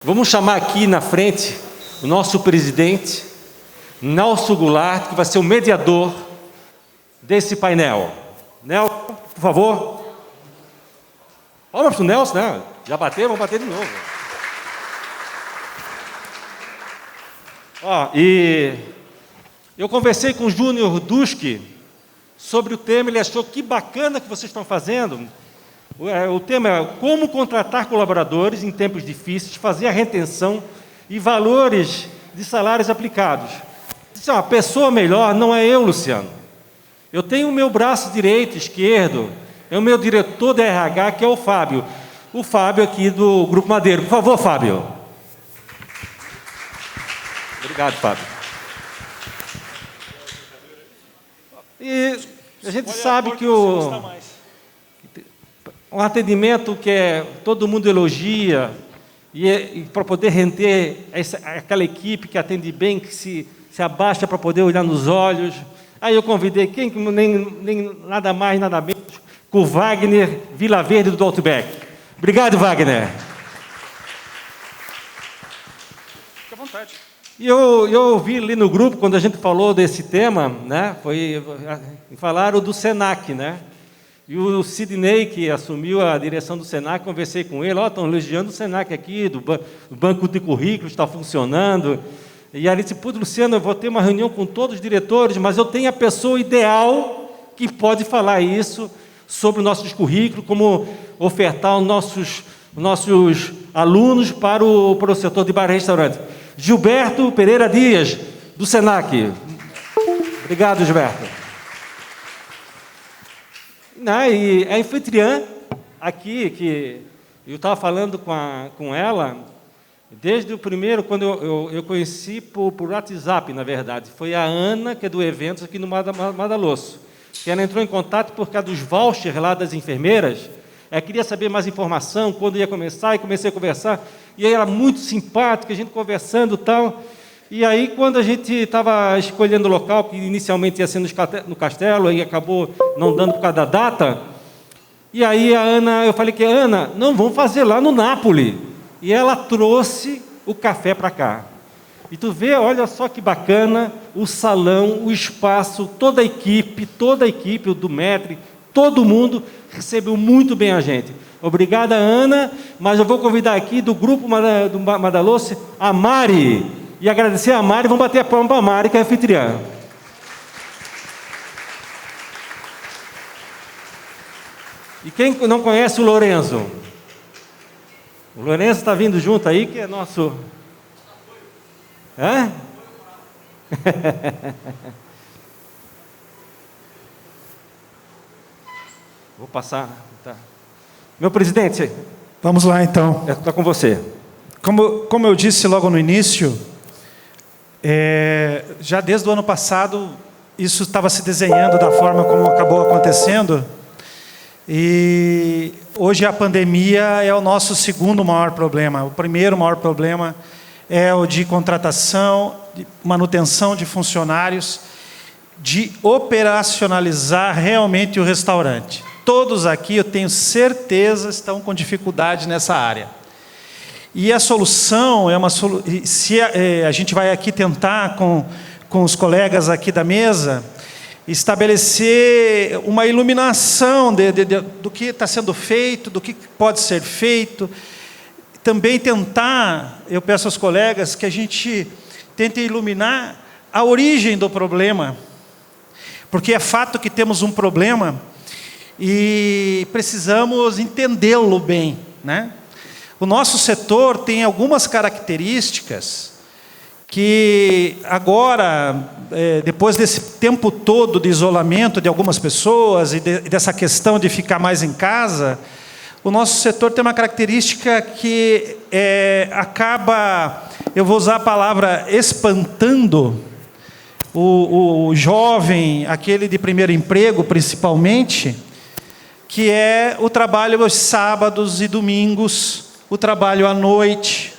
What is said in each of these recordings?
Vamos chamar aqui na frente o nosso presidente, Nelson Goulart, que vai ser o mediador desse painel. Nelson, por favor. Palmas para o Nelson, né? Já bateu, vamos bater de novo. E eu conversei com o Júnior Duski sobre o tema, ele achou que bacana que vocês estão fazendo. O tema é como contratar colaboradores em tempos difíceis, fazer a retenção e valores de salários aplicados. Disse, a pessoa melhor não é eu, Luciano. Eu tenho o meu braço direito, esquerdo, é o meu diretor da RH, que é o Fábio. O Fábio aqui do Grupo Madeiro. Por favor, Fábio. Obrigado, Fábio. E a gente sabe que um atendimento que todo mundo elogia, e para poder render aquela equipe que atende bem, que se abaixa para poder olhar nos olhos. Aí eu convidei nem nada mais, nada menos, que o Wagner Vilaverde do Outback. Obrigado, Wagner. Fique à vontade. E eu ouvi ali no grupo, quando a gente falou desse tema, né, falaram do Senac, né? E o Sidney, que assumiu a direção do Senac, conversei com ele, estão elogiando o Senac aqui, do banco de currículos, está funcionando. E aí ele disse, Luciano, eu vou ter uma reunião com todos os diretores, mas eu tenho a pessoa ideal que pode falar isso sobre os nossos currículos, como ofertar os nossos alunos para o setor de bar e restaurante. Gilberto Pereira Dias, do Senac. Obrigado, Gilberto. E a anfitriã aqui, que eu estava falando com ela, desde o primeiro, quando eu conheci por WhatsApp, na verdade, foi a Ana, que é do evento aqui no Madalosso, que ela entrou em contato por causa dos vouchers lá das enfermeiras, ela queria saber mais informação, quando ia começar, e comecei a conversar, e aí era muito simpática, a gente conversando e tal. E aí, quando a gente estava escolhendo o local, que inicialmente ia ser no Castelo, e acabou não dando por causa da data, e aí a Ana, eu falei que Ana, não, vamos fazer lá no Nápoles. E ela trouxe o café para cá. E tu vê, olha só que bacana, o salão, o espaço, toda a equipe do Metre, todo mundo recebeu muito bem a gente. Obrigada, Ana, mas eu vou convidar aqui do Grupo do Madalosso, a Mari. E agradecer a Mari, vamos bater a palma para a Mari, que é a anfitriã. E quem não conhece o Lorenzo? O Lorenzo está vindo junto aí, que é nosso... Hã? Vou passar... Tá. Meu presidente... Vamos lá, então. Está com você. Como eu disse logo no início, já desde o ano passado, isso estava se desenhando da forma como acabou acontecendo. E hoje a pandemia é o nosso segundo maior problema. O primeiro maior problema é o de contratação, de manutenção de funcionários, de operacionalizar realmente o restaurante. Todos aqui, eu tenho certeza, estão com dificuldade nessa área. E a solução é se a gente vai aqui tentar, com os colegas aqui da mesa, estabelecer uma iluminação do que está sendo feito, do que pode ser feito. Também tentar, eu peço aos colegas, que a gente tente iluminar a origem do problema. Porque é fato que temos um problema e precisamos entendê-lo bem, né? O nosso setor tem algumas características que agora, depois desse tempo todo de isolamento de algumas pessoas e dessa questão de ficar mais em casa, o nosso setor tem uma característica que acaba, eu vou usar a palavra espantando o jovem, aquele de primeiro emprego principalmente, que é o trabalho aos sábados e domingos, o trabalho à noite.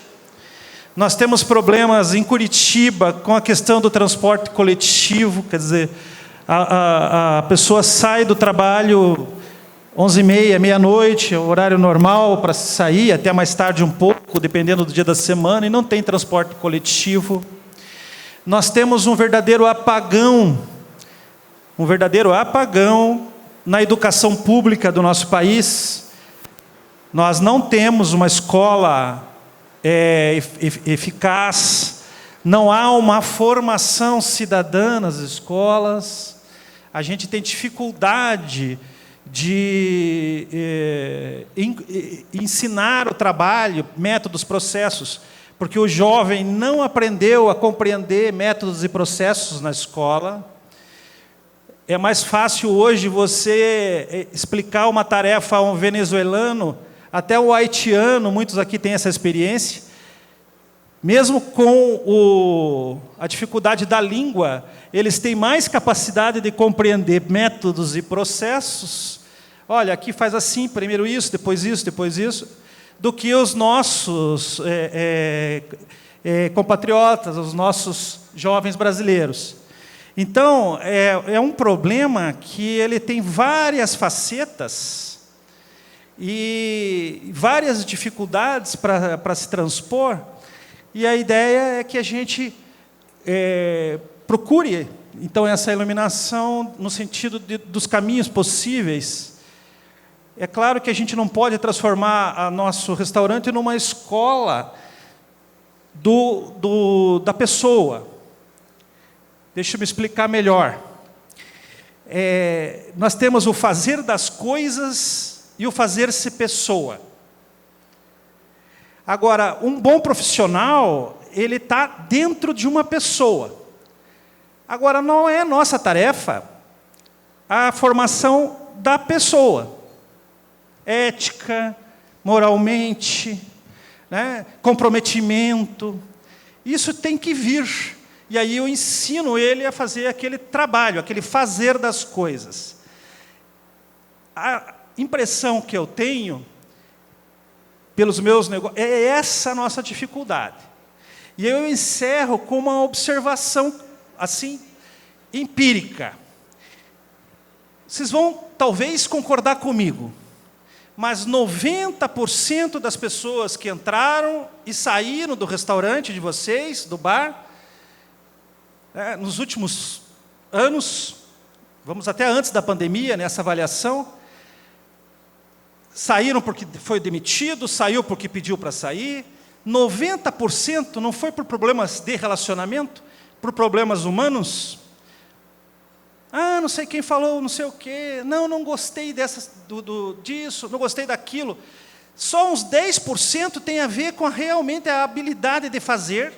Nós temos problemas em Curitiba com a questão do transporte coletivo, quer dizer, a pessoa sai do trabalho 11h30, meia-noite, é o horário normal para sair, até mais tarde um pouco, dependendo do dia da semana, e não tem transporte coletivo. Nós temos um verdadeiro apagão na educação pública do nosso país. Nós não temos uma escola eficaz, não há uma formação cidadã nas escolas, a gente tem dificuldade de ensinar o trabalho, métodos, processos, porque o jovem não aprendeu a compreender métodos e processos na escola. É mais fácil hoje você explicar uma tarefa a um venezuelano, até o haitiano, muitos aqui têm essa experiência, mesmo com a dificuldade da língua, eles têm mais capacidade de compreender métodos e processos. Olha, aqui faz assim, primeiro isso, depois isso, do que os nossos compatriotas, os nossos jovens brasileiros. Então, é um problema que ele tem várias facetas e várias dificuldades para se transpor, e a ideia é que a gente procure, então, essa iluminação no sentido dos caminhos possíveis. É claro que a gente não pode transformar nosso restaurante numa escola da pessoa. Deixa eu me explicar melhor. Nós temos o fazer das coisas e o fazer-se pessoa. Agora, um bom profissional, ele está dentro de uma pessoa. Agora, não é nossa tarefa a formação da pessoa. Ética, moralmente, né, comprometimento, isso tem que vir. E aí eu ensino ele a fazer aquele trabalho, aquele fazer das coisas. A impressão que eu tenho, pelos meus negócios, é essa a nossa dificuldade. E eu encerro com uma observação, assim, empírica. Vocês vão, talvez, concordar comigo, mas 90% das pessoas que entraram e saíram do restaurante de vocês, do bar, nos últimos anos, vamos até antes da pandemia, nessa avaliação, saíram porque foi demitido, saiu porque pediu para sair. 90% não foi por problemas de relacionamento, por problemas humanos. Não sei quem falou, não sei o quê. Não gostei disso, não gostei daquilo. Só uns 10% tem a ver com realmente a habilidade de fazer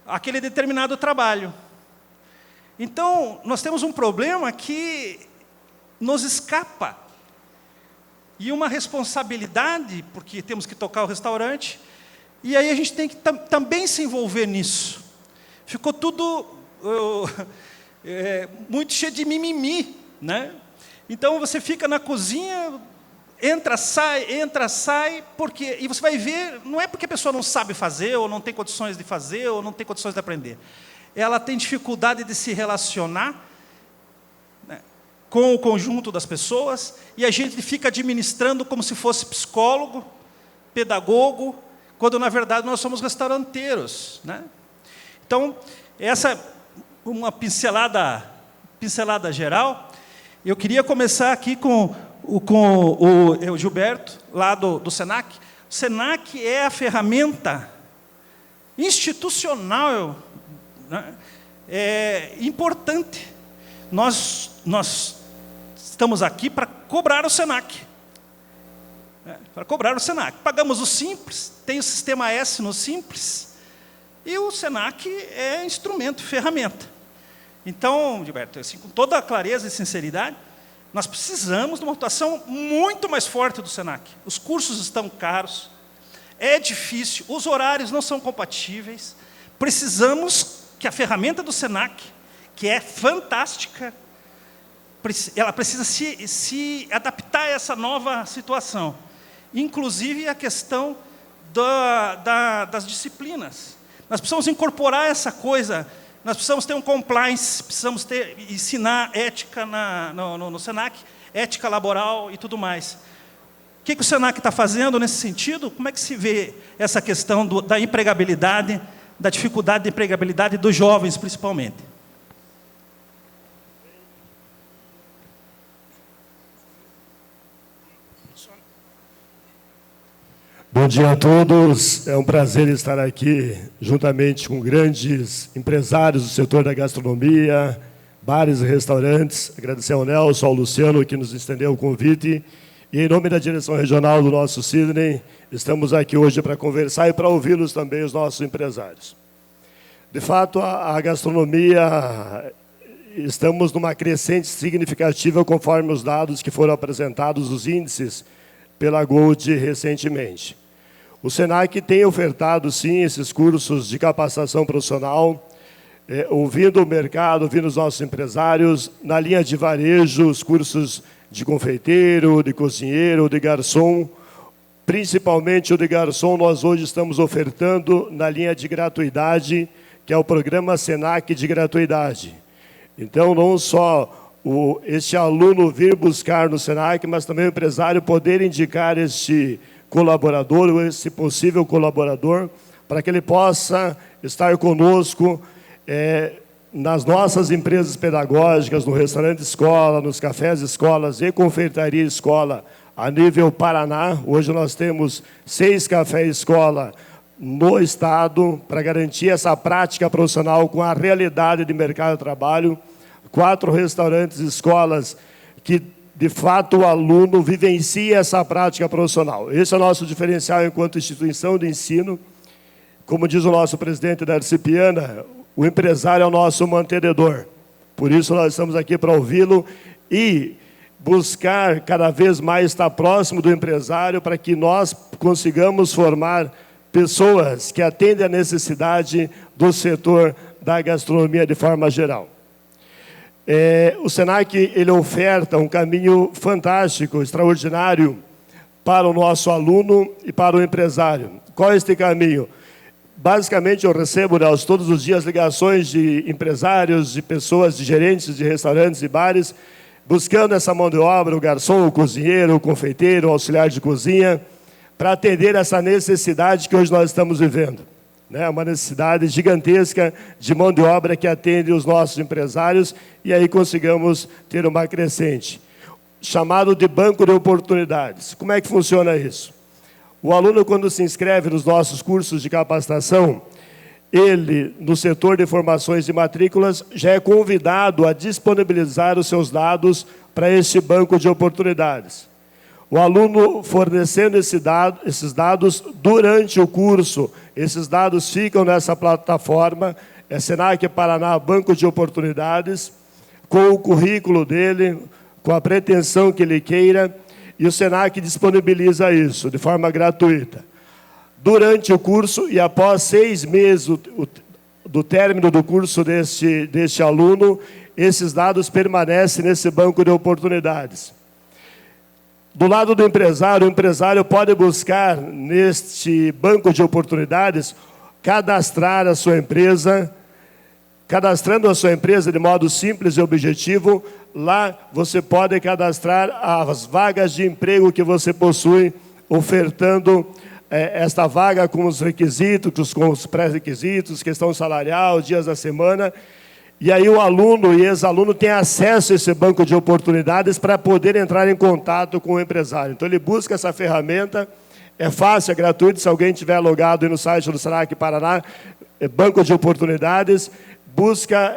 aquele determinado trabalho. Então, nós temos um problema que nos escapa. E uma responsabilidade, porque temos que tocar o restaurante, e aí a gente tem que também se envolver nisso. Ficou tudo muito cheio de mimimi, né? Então, você fica na cozinha, entra, sai, porque, e você vai ver, não é porque a pessoa não sabe fazer, ou não tem condições de fazer, ou não tem condições de aprender. Ela tem dificuldade de se relacionar, né, com o conjunto das pessoas, e a gente fica administrando como se fosse psicólogo, pedagogo, quando, na verdade, nós somos restauranteiros, né? Então, essa é uma pincelada geral. Eu queria começar aqui com o Gilberto, lá do SENAC. O SENAC é a ferramenta institucional, né, importante. Nós estamos aqui para cobrar o SENAC. Para cobrar o SENAC. Pagamos o Simples, tem o Sistema S no Simples, e o SENAC é instrumento, ferramenta. Então, Gilberto, assim, com toda a clareza e sinceridade, nós precisamos de uma atuação muito mais forte do SENAC. Os cursos estão caros, é difícil, os horários não são compatíveis. Precisamos que a ferramenta do SENAC, que é fantástica, ela precisa se adaptar a essa nova situação. Inclusive a questão das disciplinas. Nós precisamos incorporar essa coisa Nós precisamos ter um compliance, precisamos ensinar ética no Senac, ética laboral e tudo mais. O que o Senac está fazendo nesse sentido? Como é que se vê essa questão da empregabilidade, da dificuldade de empregabilidade dos jovens, principalmente? Bom dia a todos. É um prazer estar aqui juntamente com grandes empresários do setor da gastronomia, bares e restaurantes. Agradecer ao Nelson, ao Luciano, que nos estendeu o convite. E, em nome da direção regional do nosso Sidney, estamos aqui hoje para conversar e para ouvi-los também, os nossos empresários. De fato, a gastronomia, estamos numa crescente significativa conforme os dados que foram apresentados, os índices, pela Gold recentemente. O Senac tem ofertado, sim, esses cursos de capacitação profissional, ouvindo o mercado, ouvindo os nossos empresários, na linha de varejo, os cursos de confeiteiro, de cozinheiro, de garçom. Principalmente o de garçom, nós hoje estamos ofertando na linha de gratuidade, que é o programa Senac de gratuidade. Então, não só este aluno vir buscar no Senac, mas também o empresário poder indicar este colaborador, ou esse possível colaborador, para que ele possa estar conosco nas nossas empresas pedagógicas, no restaurante escola, nos cafés escolas e confeitaria escola a nível Paraná. Hoje nós temos 6 cafés escola no estado para garantir essa prática profissional com a realidade de mercado de trabalho, 4 restaurantes escolas que de fato o aluno vivencia essa prática profissional. Esse é o nosso diferencial enquanto instituição de ensino. Como diz o nosso presidente Darcy Piana, o empresário é o nosso mantenedor. Por isso nós estamos aqui para ouvi-lo e buscar cada vez mais estar próximo do empresário para que nós consigamos formar pessoas que atendem à necessidade do setor da gastronomia de forma geral. O Senac ele oferta um caminho fantástico, extraordinário para o nosso aluno e para o empresário. Qual é este caminho? Basicamente, eu recebo, Nelson, todos os dias ligações de empresários, de pessoas, de gerentes de restaurantes e bares, buscando essa mão de obra, o garçom, o cozinheiro, o confeiteiro, o auxiliar de cozinha, para atender essa necessidade que hoje nós estamos vivendo. Uma necessidade gigantesca de mão de obra que atende os nossos empresários e aí consigamos ter uma crescente. Chamado de banco de oportunidades. Como é que funciona isso? O aluno, quando se inscreve nos nossos cursos de capacitação, ele, no setor de formações e matrículas, já é convidado a disponibilizar os seus dados para este banco de oportunidades. O aluno fornecendo esses dados durante o curso, esses dados ficam nessa plataforma, Senac Paraná Banco de Oportunidades, com o currículo dele, com a pretensão que ele queira, e o Senac disponibiliza isso de forma gratuita. Durante o curso e após 6 meses do término do curso deste aluno, esses dados permanecem nesse banco de oportunidades. Do lado do empresário, o empresário pode buscar neste banco de oportunidades cadastrar a sua empresa. Cadastrando a sua empresa de modo simples e objetivo, lá você pode cadastrar as vagas de emprego que você possui, ofertando esta vaga com os requisitos, com os pré-requisitos, questão salarial, dias da semana. E aí o aluno e ex-aluno têm acesso a esse banco de oportunidades para poder entrar em contato com o empresário. Então ele busca essa ferramenta, é fácil, é gratuito, se alguém tiver logado aí no site do Senac Paraná, banco de oportunidades, busca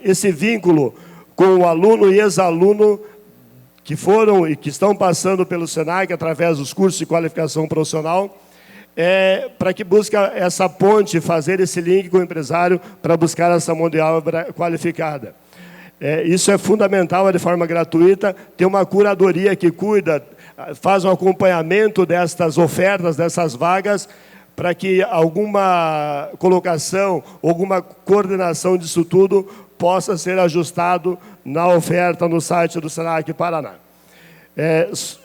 esse vínculo com o aluno e ex-aluno que foram e que estão passando pelo Senac através dos cursos de qualificação profissional, para que busque essa ponte, fazer esse link com o empresário para buscar essa mão de obra qualificada. Isso é fundamental, de forma gratuita. Tem uma curadoria que cuida, faz um acompanhamento destas ofertas, dessas vagas, para que alguma colocação, alguma coordenação disso tudo possa ser ajustado na oferta no site do Senac Paraná.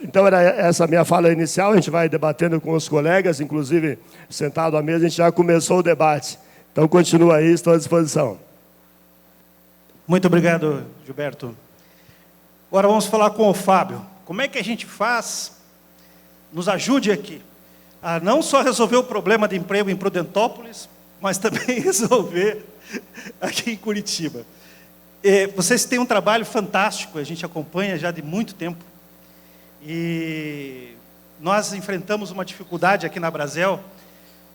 Então, era essa a minha fala inicial, a gente vai debatendo com os colegas, inclusive, sentado à mesa, a gente já começou o debate. Então, continua aí, estou à disposição. Muito obrigado, Gilberto. Agora vamos falar com o Fábio. Como é que a gente faz? Nos ajude aqui a não só resolver o problema de emprego em Prudentópolis, mas também resolver aqui em Curitiba. Vocês têm um trabalho fantástico, a gente acompanha já de muito tempo. E nós enfrentamos uma dificuldade aqui na Brasel.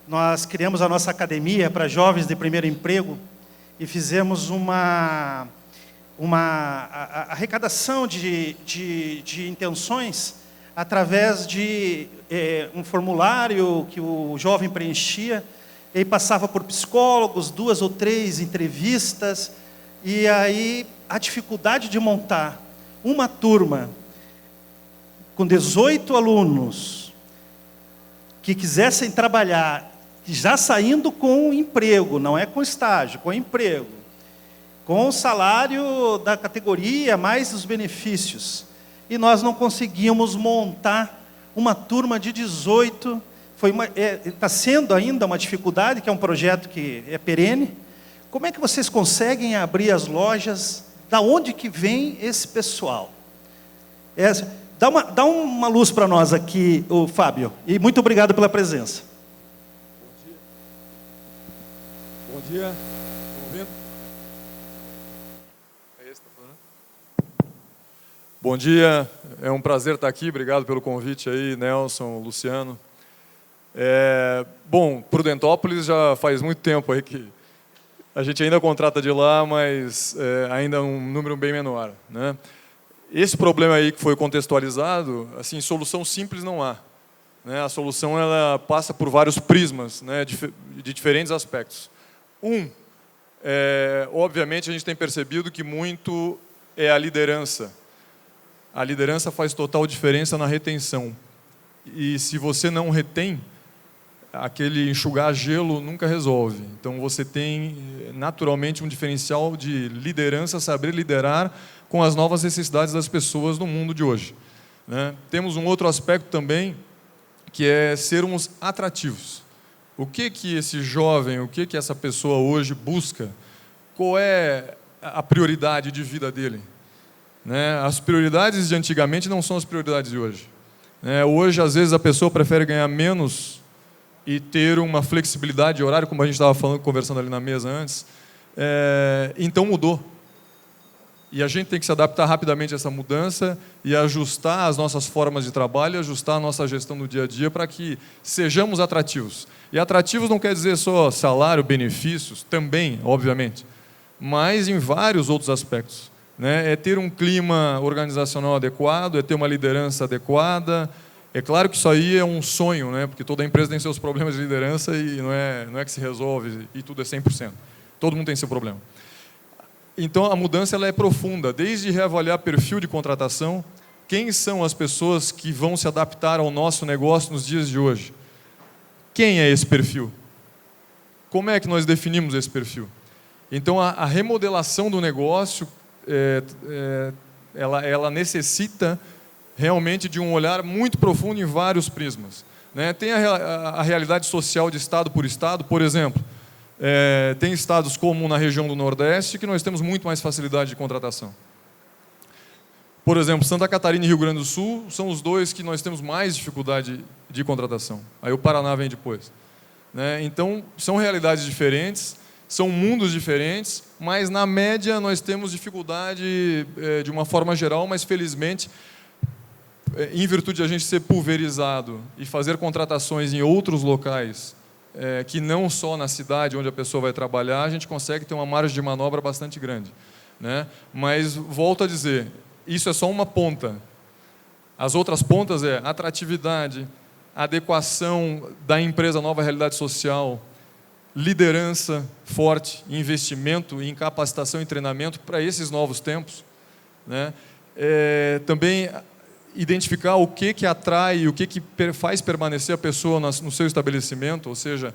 Nós criamos a nossa academia para jovens de primeiro emprego e fizemos uma arrecadação de intenções através de um formulário que o jovem preenchia, e aí passava por psicólogos, 2 ou 3 entrevistas, e aí a dificuldade de montar uma turma com 18 alunos que quisessem trabalhar, já saindo com emprego, não é com estágio, com emprego, com o salário da categoria, mais os benefícios. E nós não conseguíamos montar uma turma de 18. Está sendo ainda uma dificuldade, que é um projeto que é perene. Como é que vocês conseguem abrir as lojas? Da onde que vem esse pessoal? Dá uma luz para nós aqui, o Fábio. E muito obrigado pela presença. Bom dia. Estão ouvindo? É esse que tá falando? Bom dia, é um prazer estar aqui, obrigado pelo convite aí, Nelson, Luciano. Bom, Prudentópolis já faz muito tempo aí que a gente ainda contrata de lá, mas ainda um número bem menor, né? Esse problema aí que foi contextualizado, assim, solução simples não há, né? A solução ela passa por vários prismas, né, de diferentes aspectos. Obviamente a gente tem percebido que muito é a liderança. A liderança faz total diferença na retenção. E se você não retém, aquele enxugar gelo nunca resolve. Então você tem naturalmente um diferencial de liderança, saber liderar com as novas necessidades das pessoas no mundo de hoje, né? Temos um outro aspecto também, que é sermos atrativos. O que esse jovem, o que essa pessoa hoje busca? Qual é a prioridade de vida dele? Né? As prioridades de antigamente não são as prioridades de hoje. Hoje, às vezes, a pessoa prefere ganhar menos e ter uma flexibilidade de horário, como a gente estava conversando ali na mesa antes. Então mudou. E a gente tem que se adaptar rapidamente a essa mudança e ajustar as nossas formas de trabalho, ajustar a nossa gestão no dia a dia para que sejamos atrativos. E atrativos não quer dizer só salário, benefícios, também, obviamente, mas em vários outros aspectos, né? É ter um clima organizacional adequado, é ter uma liderança adequada. É claro que isso aí é um sonho, né? Porque toda empresa tem seus problemas de liderança e não é que se resolve e tudo é 100%. Todo mundo tem seu problema. Então, a mudança ela é profunda, desde reavaliar perfil de contratação, quem são as pessoas que vão se adaptar ao nosso negócio nos dias de hoje? Quem é esse perfil? Como é que nós definimos esse perfil? Então, a remodelação do negócio, ela necessita realmente de um olhar muito profundo em vários prismas, né? Tem a realidade social de estado, por exemplo. Tem estados como na região do Nordeste que nós temos muito mais facilidade de contratação. Por exemplo, Santa Catarina e Rio Grande do Sul são os dois que nós temos mais dificuldade de contratação. Aí o Paraná vem depois, né? Então, são realidades diferentes, são mundos diferentes, mas na média nós temos dificuldade de uma forma geral, mas felizmente, em virtude de a gente ser pulverizado e fazer contratações em outros locais, que não só na cidade onde a pessoa vai trabalhar, a gente consegue ter uma margem de manobra bastante grande, né? Mas, volto a dizer, isso é só uma ponta. As outras pontas é atratividade, adequação da empresa à nova realidade social, liderança forte, investimento em capacitação e treinamento para esses novos tempos, né? Também identificar o que atrai, o que faz permanecer a pessoa no seu estabelecimento, ou seja,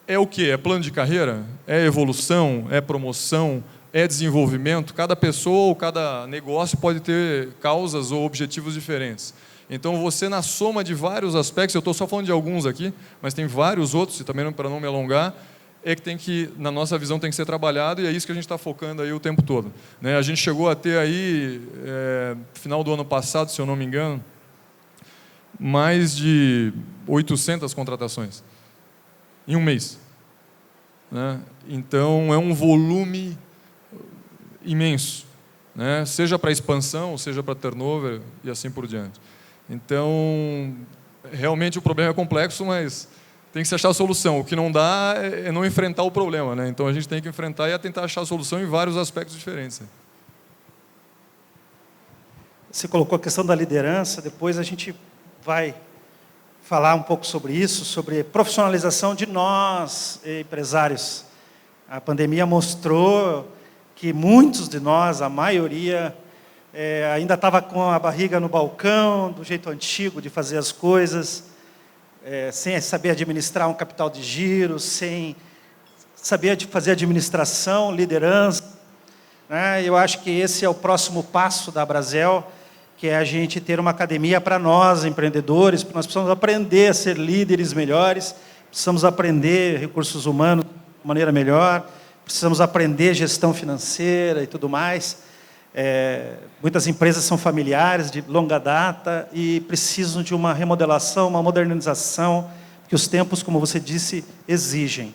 é o que? É plano de carreira? É evolução? É promoção? É desenvolvimento? Cada pessoa ou cada negócio pode ter causas ou objetivos diferentes. Então, você, na soma de vários aspectos, eu estou só falando de alguns aqui, mas tem vários outros, e também para não me alongar, é que tem que, na nossa visão, tem que ser trabalhado, e é isso que a gente está focando aí o tempo todo. Né? A gente chegou a ter aí, final do ano passado, se eu não me engano, mais de 800 contratações em um mês. Né? Então, é um volume imenso, né? Seja para expansão, seja para turnover e assim por diante. Então, realmente o problema é complexo, mas tem que se achar a solução. O que não dá é não enfrentar o problema, né? Então, a gente tem que enfrentar e tentar achar a solução em vários aspectos diferentes. Você colocou a questão da liderança, depois a gente vai falar um pouco sobre isso, sobre profissionalização de nós, empresários. A pandemia mostrou que muitos de nós, a maioria, ainda estava com a barriga no balcão, do jeito antigo de fazer as coisas, sem saber administrar um capital de giro, sem saber fazer administração, liderança. Né? Eu acho que esse é o próximo passo da Brasel, que é a gente ter uma academia para nós, empreendedores, porque nós precisamos aprender a ser líderes melhores, precisamos aprender recursos humanos de maneira melhor, precisamos aprender gestão financeira e tudo mais. Muitas empresas são familiares, de longa data, e precisam de uma remodelação, uma modernização, que os tempos, como você disse, exigem.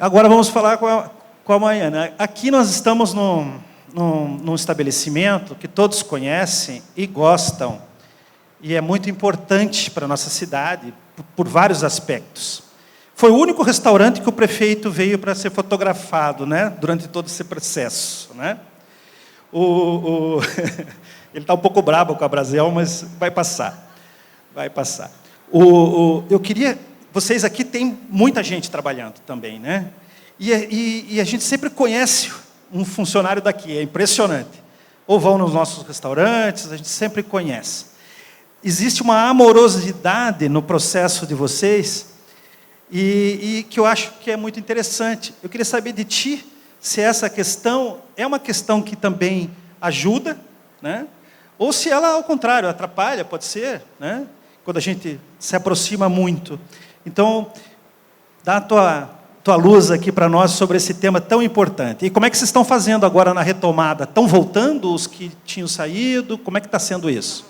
Agora vamos falar com a Maiana. Aqui nós estamos num estabelecimento que todos conhecem e gostam, e é muito importante para a nossa cidade, por vários aspectos. Foi o único restaurante que o prefeito veio para ser fotografado, né, durante todo esse processo. Né? Ele está um pouco bravo com a Brasel, mas vai passar. Vai passar. Eu queria... Vocês aqui têm muita gente trabalhando também, né? E a gente sempre conhece um funcionário daqui, é impressionante. Ou vão nos nossos restaurantes, a gente sempre conhece. Existe uma amorosidade no processo de vocês, e que eu acho que é muito interessante. Eu queria saber de ti, se essa questão é uma questão que também ajuda, né? Ou se ela, ao contrário, atrapalha, pode ser, né? Quando a gente se aproxima muito. Então, dá a tua luz aqui para nós sobre esse tema tão importante. E como é que vocês estão fazendo agora na retomada? Estão voltando os que tinham saído? Como é que está sendo isso?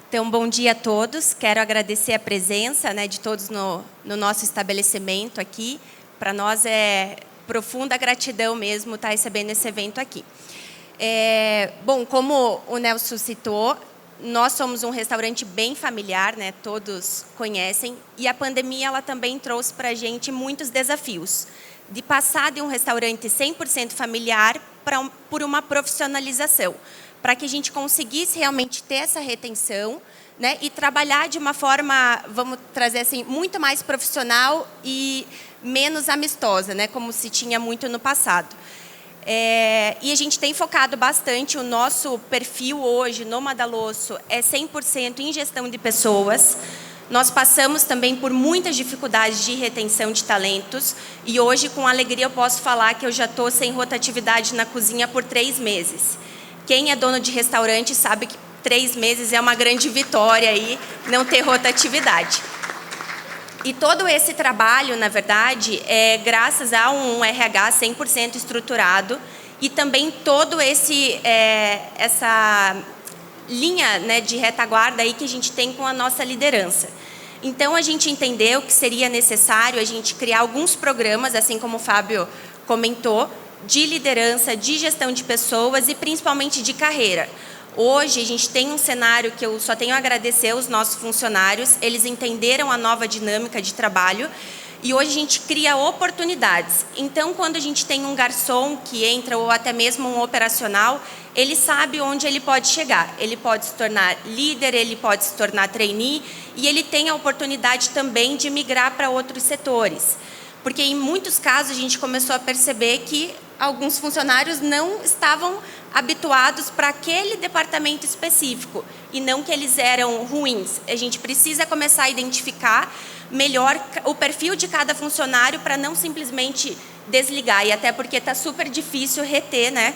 Então, bom dia a todos. Quero agradecer a presença, né, de todos no nosso estabelecimento aqui. Para nós é profunda gratidão mesmo estar recebendo esse evento aqui. Bom, como o Nelson citou, nós somos um restaurante bem familiar, né? Todos conhecem, e a pandemia ela também trouxe para a gente muitos desafios, de passar de um restaurante 100% familiar por uma profissionalização, para que a gente conseguisse realmente ter essa retenção, né? E trabalhar de uma forma, vamos trazer assim, muito mais profissional e menos amistosa, né? Como se tinha muito no passado. E a gente tem focado bastante, o nosso perfil hoje no Madalosso é 100% em gestão de pessoas. Nós passamos também por muitas dificuldades de retenção de talentos, e hoje, com alegria, eu posso falar que eu já estou sem rotatividade na cozinha por 3 meses. Quem é dono de restaurante sabe que 3 meses é uma grande vitória aí, não ter rotatividade. E todo esse trabalho, na verdade, é graças a um RH 100% estruturado, e também todo essa linha, né, de retaguarda aí que a gente tem com a nossa liderança. Então, a gente entendeu que seria necessário a gente criar alguns programas, assim como o Fábio comentou, de liderança, de gestão de pessoas e principalmente de carreira. Hoje, a gente tem um cenário que eu só tenho a agradecer aos nossos funcionários, eles entenderam a nova dinâmica de trabalho, e hoje a gente cria oportunidades. Então, quando a gente tem um garçom que entra, ou até mesmo um operacional, ele sabe onde ele pode chegar. Ele pode se tornar líder, ele pode se tornar trainee, e ele tem a oportunidade também de migrar para outros setores. Porque, em muitos casos, a gente começou a perceber que alguns funcionários não estavam habituados para aquele departamento específico, e não que eles eram ruins. A gente precisa começar a identificar melhor o perfil de cada funcionário para não simplesmente desligar, e até porque está super difícil reter, né,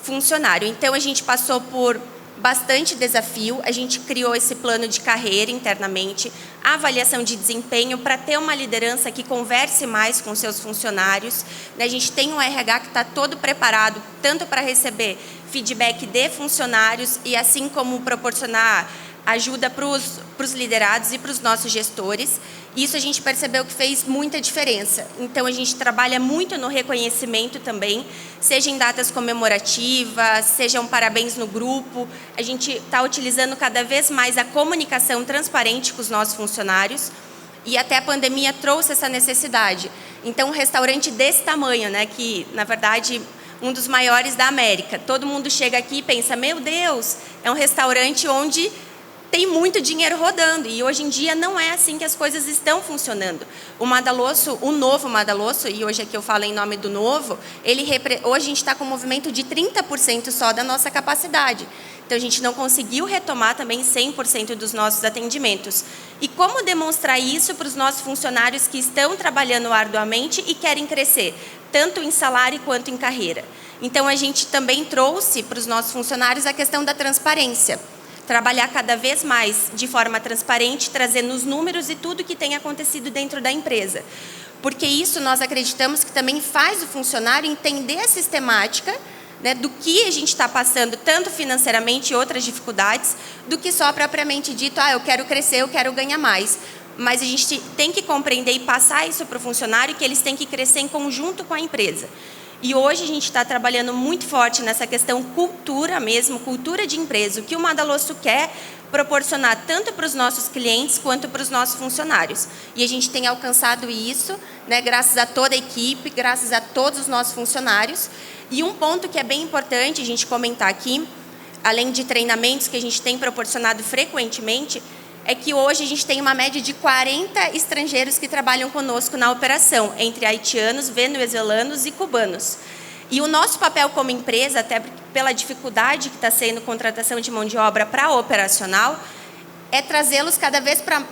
funcionário. Então, a gente passou por bastante desafio. A gente criou esse plano de carreira internamente, a avaliação de desempenho para ter uma liderança que converse mais com seus funcionários. A gente tem um RH que está todo preparado, tanto para receber feedback de funcionários e assim como proporcionar ajuda para os liderados e para os nossos gestores. Isso a gente percebeu que fez muita diferença. Então, a gente trabalha muito no reconhecimento também, seja em datas comemorativas, seja um parabéns no grupo. A gente está utilizando cada vez mais a comunicação transparente com os nossos funcionários e até a pandemia trouxe essa necessidade. Então, um restaurante desse tamanho, né, que, na verdade, um dos maiores da América. Todo mundo chega aqui e pensa, meu Deus, é um restaurante onde tem muito dinheiro rodando, e hoje em dia não é assim que as coisas estão funcionando. O Madalosso, o novo Madalosso, e hoje aqui eu falo em nome do novo, hoje a gente está com um movimento de 30% só da nossa capacidade. Então, a gente não conseguiu retomar também 100% dos nossos atendimentos. E como demonstrar isso para os nossos funcionários que estão trabalhando arduamente e querem crescer, tanto em salário quanto em carreira? Então, a gente também trouxe para os nossos funcionários a questão da transparência. Trabalhar cada vez mais de forma transparente, trazendo os números e tudo que tem acontecido dentro da empresa. Porque isso nós acreditamos que também faz o funcionário entender a sistemática, né, do que a gente está passando, tanto financeiramente e outras dificuldades, do que só propriamente dito, eu quero crescer, eu quero ganhar mais. Mas a gente tem que compreender e passar isso para o funcionário, que eles têm que crescer em conjunto com a empresa. E hoje a gente está trabalhando muito forte nessa questão cultura mesmo, cultura de empresa, o que o Madalosso quer proporcionar tanto para os nossos clientes quanto para os nossos funcionários. E a gente tem alcançado isso, né, graças a toda a equipe, graças a todos os nossos funcionários. E um ponto que é bem importante a gente comentar aqui, além de treinamentos que a gente tem proporcionado frequentemente, é que hoje a gente tem uma média de 40 estrangeiros que trabalham conosco na operação, entre haitianos, venezuelanos e cubanos. E o nosso papel como empresa, até pela dificuldade que está sendo contratação de mão de obra para a operacional, é trazê-los cada vez para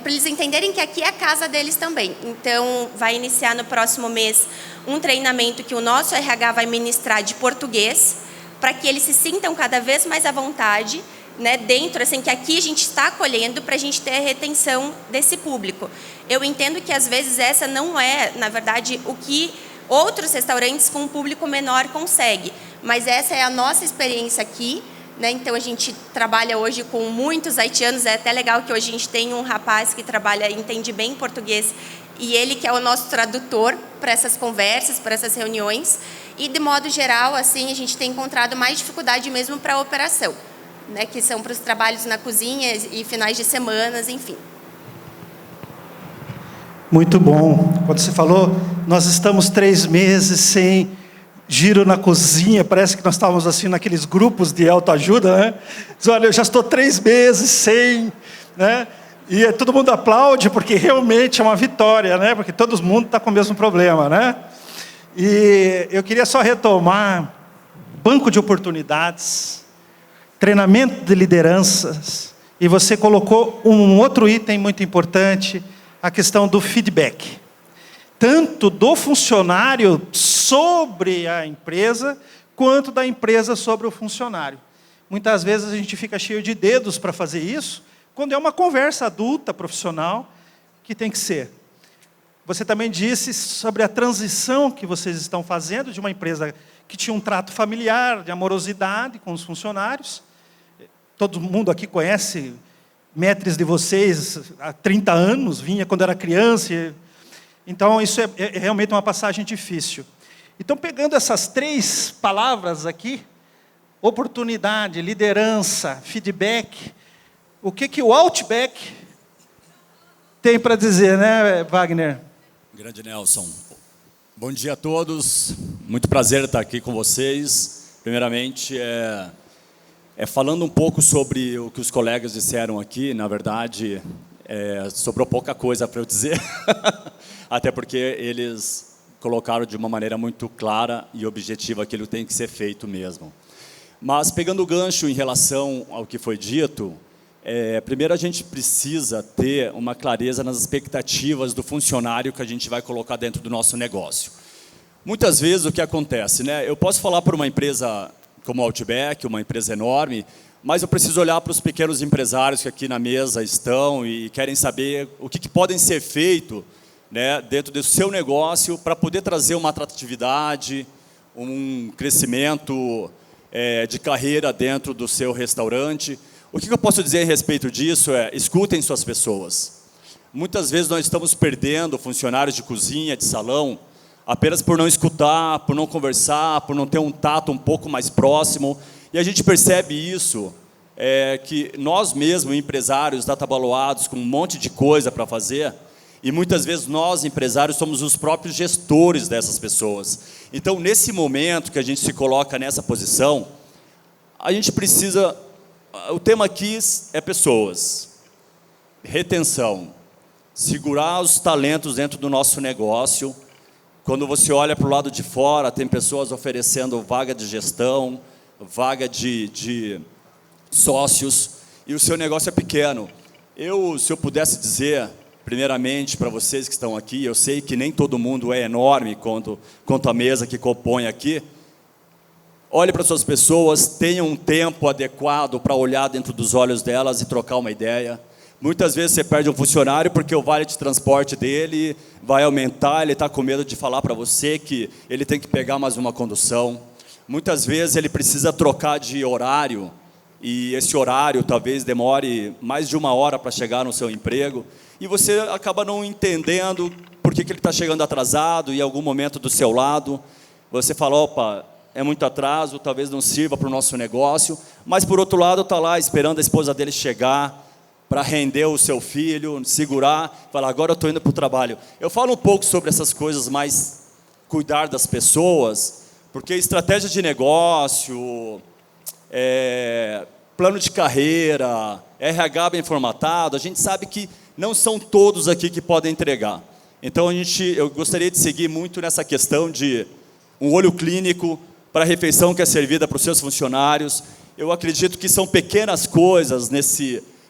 eles entenderem que aqui é a casa deles também. Então, vai iniciar no próximo mês um treinamento que o nosso RH vai ministrar de português, para que eles se sintam cada vez mais à vontade, né, dentro, assim, que aqui a gente está acolhendo para a gente ter a retenção desse público. Eu entendo que, às vezes, essa não é, na verdade, o que outros restaurantes com um público menor conseguem, mas essa é a nossa experiência aqui, né? Então, a gente trabalha hoje com muitos haitianos, é até legal que hoje a gente tem um rapaz que trabalha, entende bem português, e ele que é o nosso tradutor para essas conversas, para essas reuniões, e, de modo geral, assim, a gente tem encontrado mais dificuldade mesmo para a operação, né, que são para os trabalhos na cozinha e finais de semanas, enfim. Muito bom. Quando você falou, nós estamos 3 meses sem giro na cozinha, parece que nós estávamos assim naqueles grupos de autoajuda, né? Diz, olha, eu já estou 3 meses sem, né? E todo mundo aplaude, porque realmente é uma vitória, né? Porque todo mundo está com o mesmo problema, né? E eu queria só retomar banco de oportunidades, treinamento de lideranças, e você colocou um outro item muito importante, a questão do feedback. Tanto do funcionário sobre a empresa, quanto da empresa sobre o funcionário. Muitas vezes a gente fica cheio de dedos para fazer isso, quando é uma conversa adulta, profissional, que tem que ser. Você também disse sobre a transição que vocês estão fazendo de uma empresa que tinha um trato familiar, de amorosidade com os funcionários. Todo mundo aqui conhece mestres de vocês há 30 anos, vinha quando era criança. Então, isso é realmente uma passagem difícil. Então, pegando essas 3 palavras aqui, oportunidade, liderança, feedback, o que o Outback tem para dizer, né, Wagner? Grande Nelson. Bom dia a todos. Muito prazer estar aqui com vocês. Primeiramente, falando um pouco sobre o que os colegas disseram aqui, na verdade, sobrou pouca coisa para eu dizer, até porque eles colocaram de uma maneira muito clara e objetiva aquilo que tem que ser feito mesmo. Mas, pegando o gancho em relação ao que foi dito, primeiro a gente precisa ter uma clareza nas expectativas do funcionário que a gente vai colocar dentro do nosso negócio. Muitas vezes o que acontece, né? Eu posso falar para uma empresa como o Outback, uma empresa enorme, Mas eu preciso olhar para os pequenos empresários que aqui na mesa estão e querem saber o que podem ser feito, né, dentro do seu negócio para poder trazer uma atratividade, um crescimento de carreira dentro do seu restaurante. O que eu posso dizer a respeito disso é, escutem suas pessoas. Muitas vezes nós estamos perdendo funcionários de cozinha, de salão, apenas por não escutar, por não conversar, por não ter um tato um pouco mais próximo. E a gente percebe isso, que nós mesmos, empresários, atabalhoados, com um monte de coisa para fazer, e muitas vezes nós, empresários, somos os próprios gestores dessas pessoas. Então, nesse momento que a gente se coloca nessa posição, a gente precisa... O tema aqui é pessoas, retenção, segurar os talentos dentro do nosso negócio. Quando você olha para o lado de fora, tem pessoas oferecendo vaga de gestão, vaga de sócios, e o seu negócio é pequeno. Se eu pudesse dizer, primeiramente, para vocês que estão aqui, eu sei que nem todo mundo é enorme quanto a mesa que compõe aqui. Olhe para suas pessoas, tenha um tempo adequado para olhar dentro dos olhos delas e trocar uma ideia. Muitas vezes você perde um funcionário porque o vale de transporte dele vai aumentar, ele está com medo de falar para você que ele tem que pegar mais uma condução. Muitas vezes ele precisa trocar de horário, e esse horário talvez demore mais de 1 hora para chegar no seu emprego, e você acaba não entendendo por que ele está chegando atrasado, e em algum momento do seu lado, você fala, opa, é muito atraso, talvez não sirva para o nosso negócio, mas por outro lado está lá esperando a esposa dele chegar para render o seu filho, segurar, falar, agora eu estou indo para o trabalho. Eu falo um pouco sobre essas coisas, mas cuidar das pessoas, porque estratégia de negócio, plano de carreira, RH bem formatado, a gente sabe que não são todos aqui que podem entregar. Então eu gostaria de seguir muito nessa questão de um olho clínico para a refeição que é servida para os seus funcionários. Eu acredito que são pequenas coisas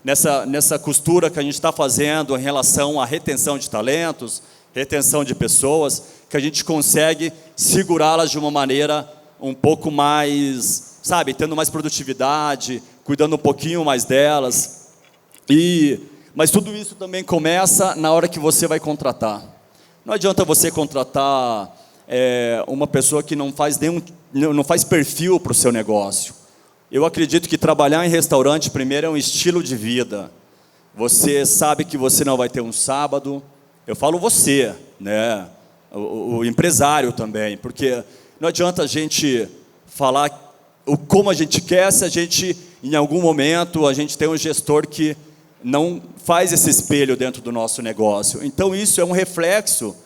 nessa costura que a gente está fazendo em relação à retenção de talentos, retenção de pessoas, que a gente consegue segurá-las de uma maneira um pouco mais, sabe, tendo mais produtividade, cuidando um pouquinho mais delas. Mas tudo isso também começa na hora que você vai contratar. Não adianta você contratar uma pessoa que não faz perfil para o seu negócio. Eu acredito que trabalhar em restaurante, primeiro, é um estilo de vida. Você sabe que você não vai ter um sábado. Eu falo você, né? O empresário também, porque não adianta a gente falar como a gente quer se a gente, em algum momento, a gente tem um gestor que não faz esse espelho dentro do nosso negócio. Então, isso é um reflexo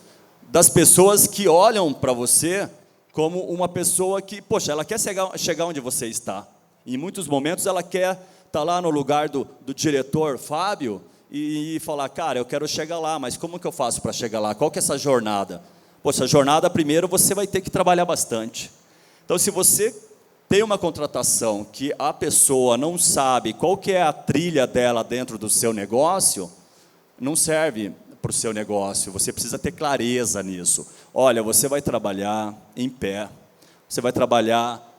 das pessoas que olham para você como uma pessoa que, poxa, ela quer chegar onde você está. Em muitos momentos ela quer estar lá no lugar do diretor Fábio e falar, cara, eu quero chegar lá, mas como que eu faço para chegar lá? Qual que é essa jornada? Poxa, a jornada, primeiro, você vai ter que trabalhar bastante. Então, se você tem uma contratação que a pessoa não sabe qual que é a trilha dela dentro do seu negócio, não serve para o seu negócio. Você precisa ter clareza nisso. Olha, você vai trabalhar em pé, você vai trabalhar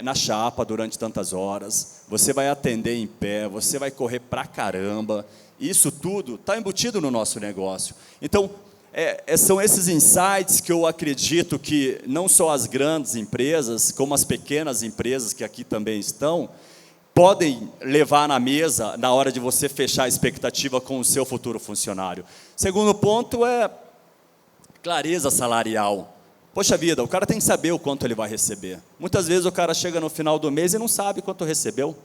na chapa durante tantas horas, você vai atender em pé, você vai correr pra caramba. Isso tudo está embutido no nosso negócio. Então, são esses insights que eu acredito que não só as grandes empresas, como as pequenas empresas que aqui também estão, podem levar na mesa na hora de você fechar a expectativa com o seu futuro funcionário. Segundo ponto é clareza salarial. Poxa vida, o cara tem que saber o quanto ele vai receber. Muitas vezes o cara chega no final do mês e não sabe quanto recebeu.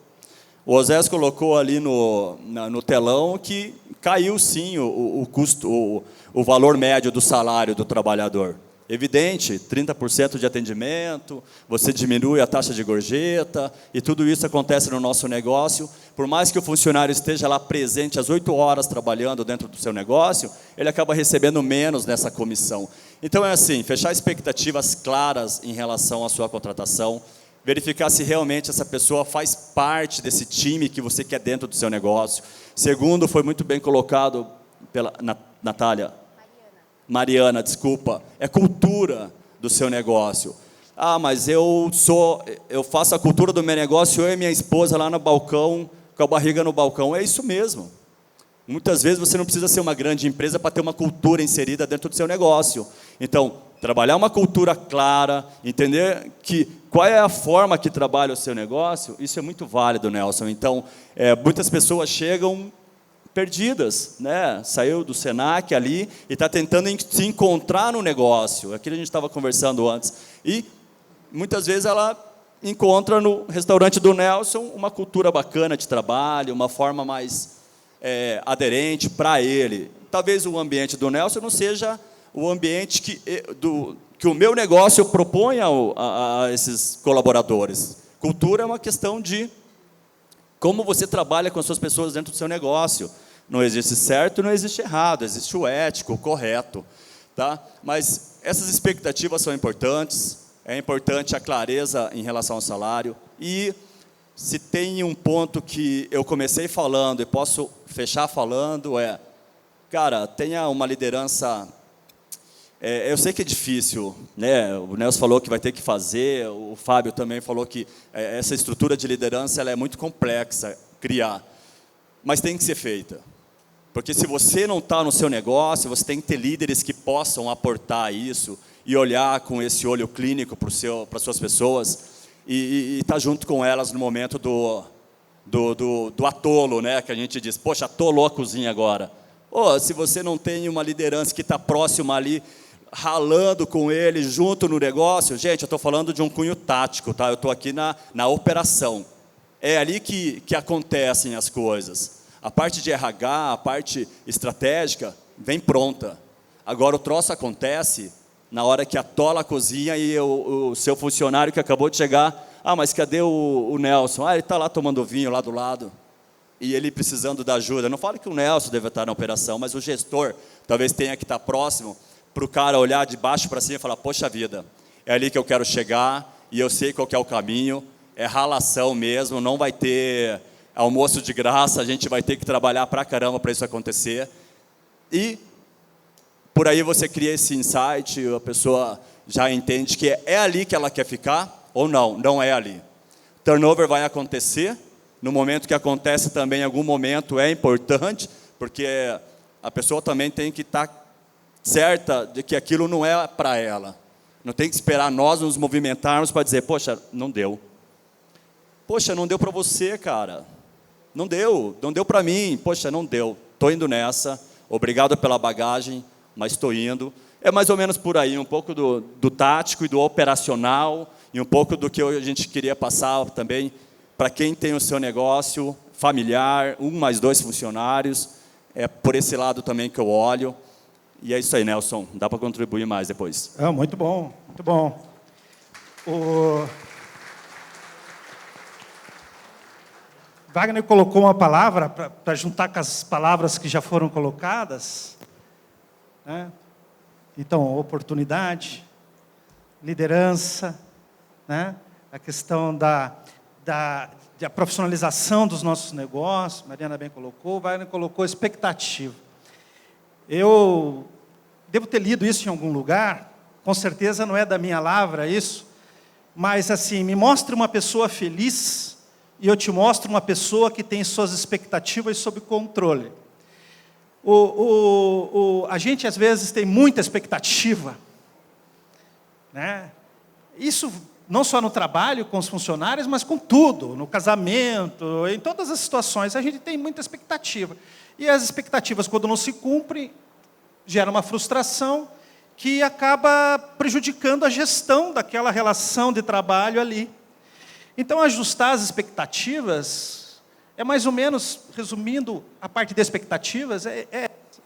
O Osés colocou ali no telão que caiu sim o custo, o valor médio do salário do trabalhador. Evidente, 30% de atendimento, você diminui a taxa de gorjeta, e tudo isso acontece no nosso negócio. Por mais que o funcionário esteja lá presente às 8 horas trabalhando dentro do seu negócio, ele acaba recebendo menos nessa comissão. Então é assim, fechar expectativas claras em relação à sua contratação, verificar se realmente essa pessoa faz parte desse time que você quer dentro do seu negócio. Segundo, foi muito bem colocado pela Natália. Mariana, desculpa, é cultura do seu negócio. Ah, mas eu faço a cultura do meu negócio, eu e minha esposa lá no balcão, com a barriga no balcão. É isso mesmo. Muitas vezes você não precisa ser uma grande empresa para ter uma cultura inserida dentro do seu negócio. Então, trabalhar uma cultura clara, entender qual é a forma que trabalha o seu negócio, isso é muito válido, Nelson. Então, muitas pessoas chegam perdidas, né? Saiu do Senac ali e está tentando se encontrar no negócio. Aquilo a gente estava conversando antes. E muitas vezes ela encontra no restaurante do Nelson uma cultura bacana de trabalho, uma forma mais aderente para ele. Talvez o ambiente do Nelson não seja o ambiente que o meu negócio propõe a esses colaboradores. Cultura é uma questão de como você trabalha com as suas pessoas dentro do seu negócio. Não existe certo, não existe errado, existe o ético, o correto. Tá? Mas essas expectativas são importantes, é importante a clareza em relação ao salário. E se tem um ponto que eu comecei falando e posso fechar falando, cara, tenha uma liderança. Eu sei que é difícil, né? O Nelson falou que vai ter que fazer, o Fábio também falou que essa estrutura de liderança ela é muito complexa, criar, mas tem que ser feita. Porque se você não está no seu negócio, você tem que ter líderes que possam aportar isso e olhar com esse olho clínico para as suas pessoas e estar junto com elas no momento do atolo, né? Que a gente diz, poxa, atolou a cozinha agora. Se você não tem uma liderança que está próxima ali, ralando com ele, junto no negócio, gente, eu estou falando de um cunho tático, tá? Eu estou aqui na operação. É ali que acontecem as coisas. A parte de RH, a parte estratégica, vem pronta. Agora, o troço acontece na hora que atola a cozinha e o seu funcionário que acabou de chegar, mas cadê o Nelson? Ele está lá tomando vinho lá do lado. E ele precisando da ajuda. Não falo que o Nelson deve estar na operação, mas o gestor talvez tenha que estar próximo para o cara olhar de baixo para cima e falar, poxa vida, é ali que eu quero chegar e eu sei qual que é o caminho, é ralação mesmo, não vai ter almoço de graça, a gente vai ter que trabalhar pra caramba para isso acontecer. E por aí você cria esse insight, a pessoa já entende que é ali que ela quer ficar ou não é ali. Turnover vai acontecer, no momento que acontece também, em algum momento é importante, porque a pessoa também tem que estar certa de que aquilo não é para ela. Não tem que esperar nós nos movimentarmos para dizer, poxa, não deu. Poxa, não deu para você, cara. Não deu para mim. Poxa, não deu. Estou indo nessa. Obrigado pela bagagem, mas estou indo. É mais ou menos por aí, um pouco do tático e do operacional, e um pouco do que a gente queria passar também para quem tem o seu negócio familiar, 1 mais 2 funcionários. É por esse lado também que eu olho. E é isso aí, Nelson. Dá para contribuir mais depois. Muito bom, muito bom. O Wagner colocou uma palavra para juntar com as palavras que já foram colocadas, né? Então, oportunidade, liderança, né? A questão da profissionalização dos nossos negócios, Mariana bem colocou, Wagner colocou expectativa. Eu devo ter lido isso em algum lugar, com certeza não é da minha lavra isso, mas assim, me mostre uma pessoa feliz e eu te mostro uma pessoa que tem suas expectativas sob controle. A gente, às vezes, tem muita expectativa, né? Isso não só no trabalho, com os funcionários, mas com tudo, no casamento, em todas as situações, a gente tem muita expectativa. E as expectativas, quando não se cumprem, geram uma frustração que acaba prejudicando a gestão daquela relação de trabalho ali. Então, ajustar as expectativas é mais ou menos, resumindo, a parte de expectativas,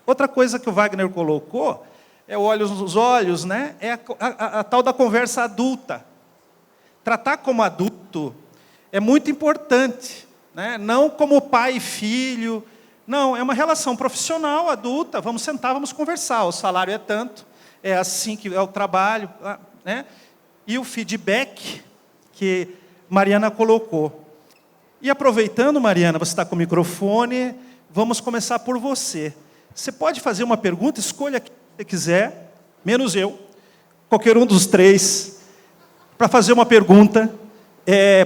outra coisa que o Wagner colocou, é o olhos nos olhos, né? É a tal da conversa adulta. Tratar como adulto é muito importante, né? Não como pai e filho, não, é uma relação profissional, adulta, vamos sentar, vamos conversar, o salário é tanto, é assim que é o trabalho, né? E o feedback que Mariana colocou. E aproveitando, Mariana, você está com o microfone, vamos começar por você. Você pode fazer uma pergunta, escolha quem você quiser, menos eu, qualquer um dos 3. para fazer uma pergunta,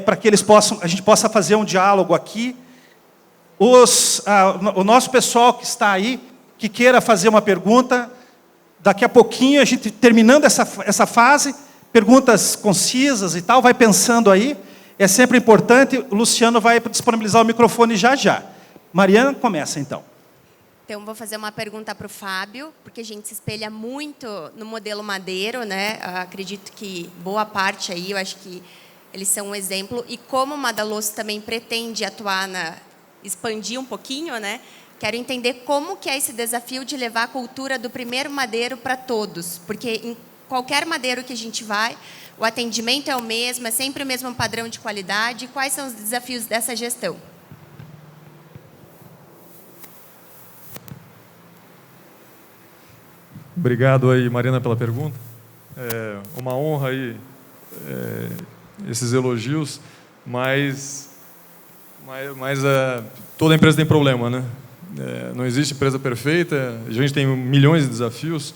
para que a gente possa fazer um diálogo aqui. O nosso pessoal que está aí, que queira fazer uma pergunta, daqui a pouquinho, a gente terminando essa fase, perguntas concisas e tal, vai pensando aí, é sempre importante. O Luciano vai disponibilizar o microfone já. Mariana, começa então. Então, vou fazer uma pergunta para o Fábio, porque a gente se espelha muito no modelo Madeiro, né? Acredito que boa parte aí, eu acho que eles são um exemplo. E como o Madaloso também pretende atuar expandir um pouquinho, né? Quero entender como que é esse desafio de levar a cultura do primeiro madeiro para todos, porque em qualquer madeiro que a gente vai, o atendimento é o mesmo, é sempre o mesmo padrão de qualidade. Quais são os desafios dessa gestão? Obrigado aí, Mariana, pela pergunta. É uma honra aí esses elogios, mas toda empresa tem problema, né? Não existe empresa perfeita, a gente tem milhões de desafios,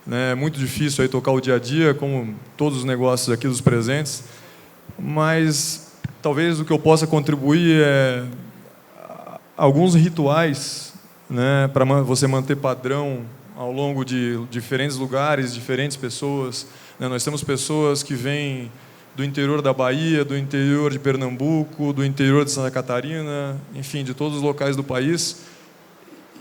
né? É muito difícil aí tocar o dia a dia, como todos os negócios aqui dos presentes, mas talvez o que eu possa contribuir é alguns rituais, né, para você manter padrão ao longo de diferentes lugares, diferentes pessoas, né? Nós temos pessoas que vêm do interior da Bahia, do interior de Pernambuco, do interior de Santa Catarina, enfim, de todos os locais do país,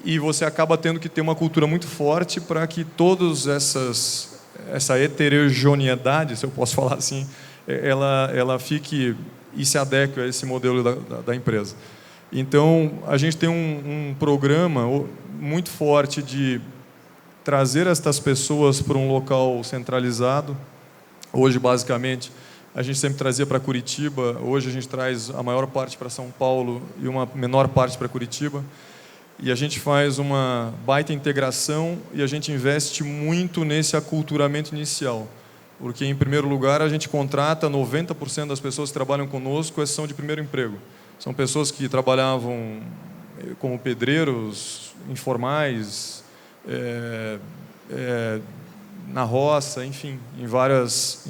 e você acaba tendo que ter uma cultura muito forte para que todas essa heterogeneidade, se eu posso falar assim, ela fique e se adeque a esse modelo da empresa. Então, a gente tem um programa muito forte de trazer estas pessoas para um local centralizado. Hoje, basicamente, a gente sempre trazia para Curitiba, hoje a gente traz a maior parte para São Paulo e uma menor parte para Curitiba. E a gente faz uma baita integração e a gente investe muito nesse aculturamento inicial. Porque, em primeiro lugar, a gente contrata 90% das pessoas que trabalham conosco, são de primeiro emprego. São pessoas que trabalhavam como pedreiros informais, na roça, enfim, em vários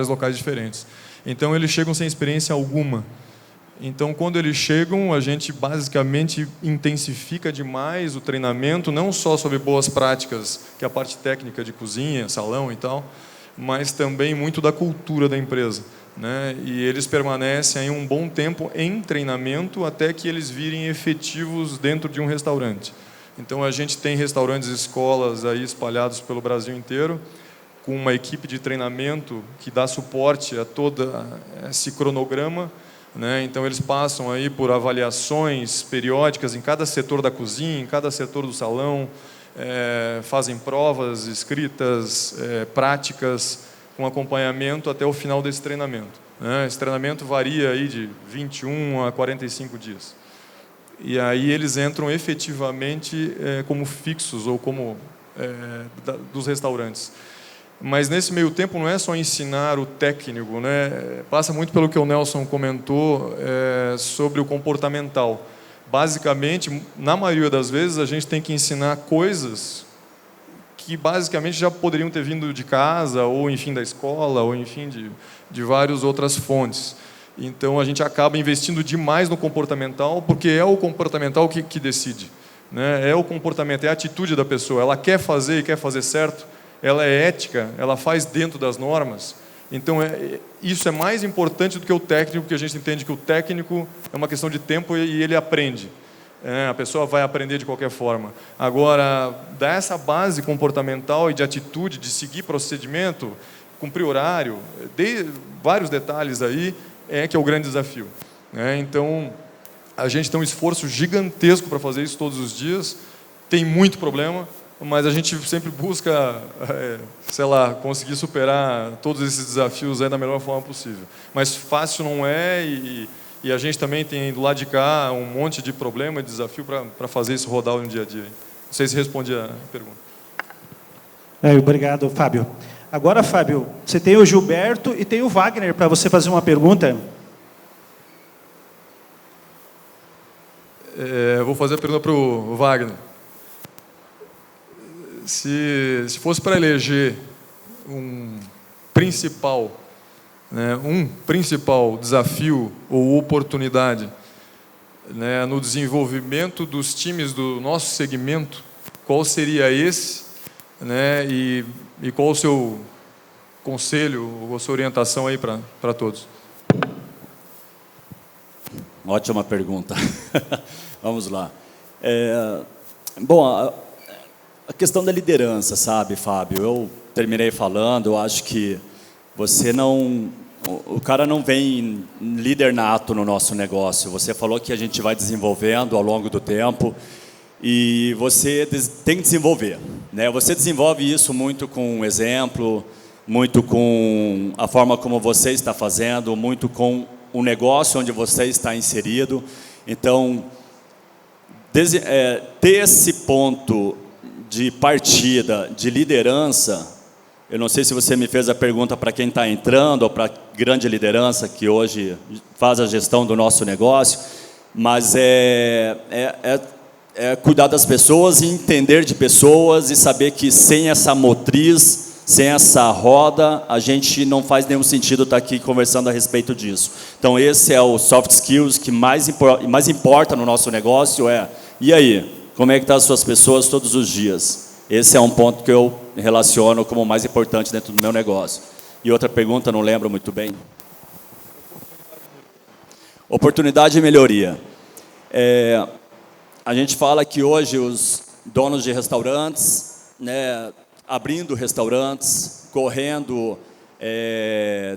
locais diferentes. Então, eles chegam sem experiência alguma. Então, quando eles chegam, a gente basicamente intensifica demais o treinamento, não só sobre boas práticas, que é a parte técnica de cozinha, salão e tal, mas também muito da cultura da empresa, né? E eles permanecem aí um bom tempo em treinamento até que eles virem efetivos dentro de um restaurante. Então, a gente tem restaurantes e escolas aí espalhados pelo Brasil inteiro, com uma equipe de treinamento que dá suporte a todo esse cronograma, né? Então, eles passam aí por avaliações periódicas em cada setor da cozinha, em cada setor do salão, fazem provas escritas, práticas, com acompanhamento até o final desse treinamento, né? Esse treinamento varia aí de 21 a 45 dias. E aí eles entram efetivamente como fixos ou como dos restaurantes. Mas nesse meio tempo não é só ensinar o técnico, né? Passa muito pelo que o Nelson comentou sobre o comportamental. Basicamente, na maioria das vezes, a gente tem que ensinar coisas que basicamente já poderiam ter vindo de casa, ou enfim da escola, ou enfim de várias outras fontes. Então, a gente acaba investindo demais no comportamental, porque é o comportamental que decide, né? É o comportamento, é a atitude da pessoa. Ela quer fazer e quer fazer certo, ela é ética, ela faz dentro das normas. Então, isso é mais importante do que o técnico, porque a gente entende que o técnico é uma questão de tempo e ele aprende. A pessoa vai aprender de qualquer forma. Agora, dar essa base comportamental e de atitude, de seguir procedimento, cumprir horário, vários detalhes aí, que é o grande desafio, né? Então, a gente tem um esforço gigantesco para fazer isso todos os dias, tem muito problema, mas a gente sempre busca, sei lá, conseguir superar todos esses desafios da melhor forma possível. Mas fácil não é, e a gente também tem do lado de cá um monte de problema e desafio para fazer isso rodar no dia a dia. Não sei se respondi a pergunta. Obrigado, Fábio. Agora, Fábio, você tem o Gilberto e tem o Wagner para você fazer uma pergunta. Eu vou fazer a pergunta para o Wagner. Se fosse para eleger um principal né, um principal desafio ou oportunidade, né, no desenvolvimento dos times do nosso segmento, qual seria esse, né, e qual o seu conselho ou a sua orientação aí para todos? Ótima pergunta. Vamos lá. Bom, a questão da liderança, sabe, Fábio? Eu terminei falando, eu acho que o cara não vem líder nato no nosso negócio. Você falou que a gente vai desenvolvendo ao longo do tempo e você tem que desenvolver, né? Você desenvolve isso muito com um exemplo, muito com a forma como você está fazendo, muito com o negócio onde você está inserido. Então, ter esse ponto de partida, de liderança, eu não sei se você me fez a pergunta para quem está entrando ou para a grande liderança que hoje faz a gestão do nosso negócio, mas cuidar das pessoas e entender de pessoas e saber que sem essa motriz, sem essa roda, a gente não faz nenhum sentido estar aqui conversando a respeito disso. Então, esse é o soft skills que mais importa no nosso negócio, e aí, como é que estão as suas pessoas todos os dias? Esse é um ponto que eu relaciono como o mais importante dentro do meu negócio. E outra pergunta, não lembro muito bem. Oportunidade e melhoria. A gente fala que hoje os donos de restaurantes, né, abrindo restaurantes, correndo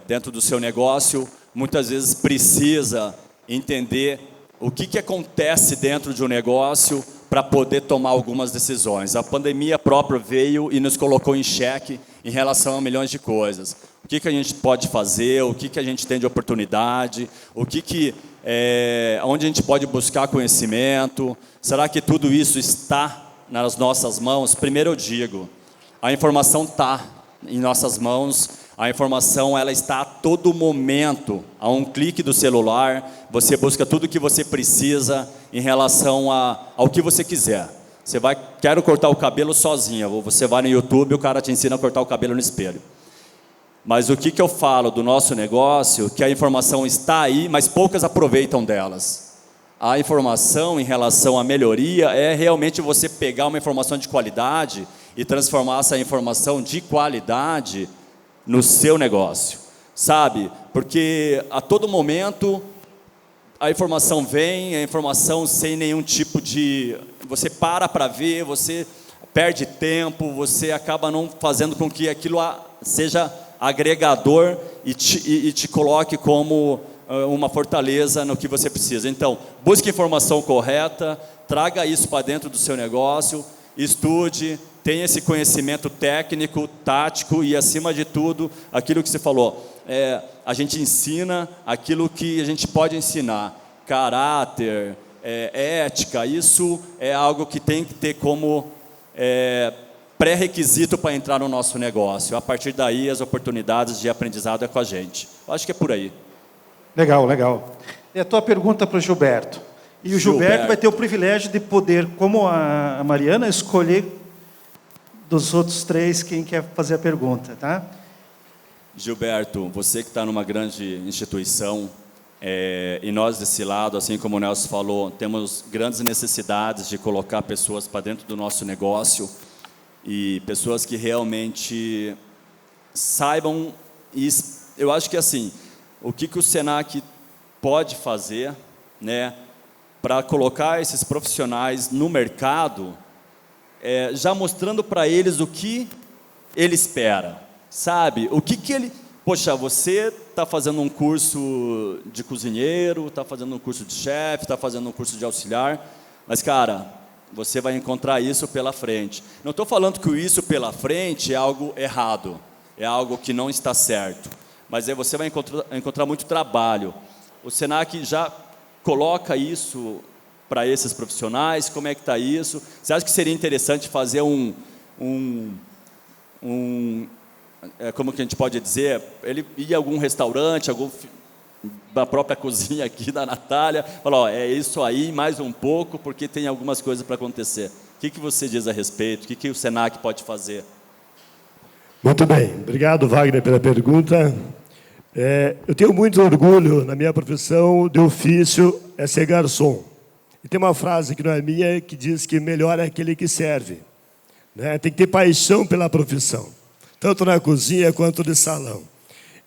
dentro do seu negócio, muitas vezes precisa entender o que acontece dentro de um negócio para poder tomar algumas decisões. A pandemia própria veio e nos colocou em xeque em relação a milhões de coisas. O que a gente pode fazer, o que a gente tem de oportunidade, onde a gente pode buscar conhecimento. Será que tudo isso está nas nossas mãos? Primeiro eu digo, a informação está em nossas mãos, a informação ela está a todo momento, a um clique do celular, você busca tudo o que você precisa em relação ao que você quiser. Quero cortar o cabelo sozinho, você vai no YouTube, o cara te ensina a cortar o cabelo no espelho. Mas o que eu falo do nosso negócio, que a informação está aí, mas poucas aproveitam delas. A informação em relação à melhoria é realmente você pegar uma informação de qualidade e transformar essa informação de qualidade no seu negócio, sabe? Porque a todo momento a informação vem, a informação sem nenhum tipo de... Você para ver, você perde tempo, você acaba não fazendo com que aquilo seja agregador e te coloque como uma fortaleza no que você precisa. Então, busque informação correta, traga isso para dentro do seu negócio, estude, tenha esse conhecimento técnico, tático e, acima de tudo, aquilo que você falou. A gente ensina aquilo que a gente pode ensinar. Caráter, ética, isso é algo que tem que ter como pré-requisito para entrar no nosso negócio. A partir daí, as oportunidades de aprendizado é com a gente. Eu acho que é por aí. Legal, legal. E a tua pergunta para o Gilberto. E o Gilberto vai ter o privilégio de poder, como a Mariana, escolher dos outros três quem quer fazer a pergunta, tá? Gilberto, você que está numa grande instituição, e nós desse lado, assim como o Nelson falou, temos grandes necessidades de colocar pessoas para dentro do nosso negócio e pessoas que realmente saibam, e eu acho que assim, o que o Senac pode fazer, né, para colocar esses profissionais no mercado, já mostrando para eles o que ele espera, sabe? O que ele... Poxa, você está fazendo um curso de cozinheiro, está fazendo um curso de chefe, está fazendo um curso de auxiliar, mas, cara, você vai encontrar isso pela frente. Não estou falando que o isso pela frente é algo errado, é algo que não está certo, mas você vai encontrar muito trabalho. O Senac já coloca isso para esses profissionais, como é que está isso? Você acha que seria interessante fazer como que a gente pode dizer, ele ir a algum restaurante, da própria cozinha aqui da Natália, falar, é isso aí, mais um pouco, porque tem algumas coisas para acontecer. O que você diz a respeito? O que o Senac pode fazer? Muito bem. Obrigado, Wagner, pela pergunta. Eu tenho muito orgulho na minha profissão de ofício é ser garçom. E tem uma frase que não é minha que diz que melhor é aquele que serve. Né? Tem que ter paixão pela profissão, tanto na cozinha quanto no salão.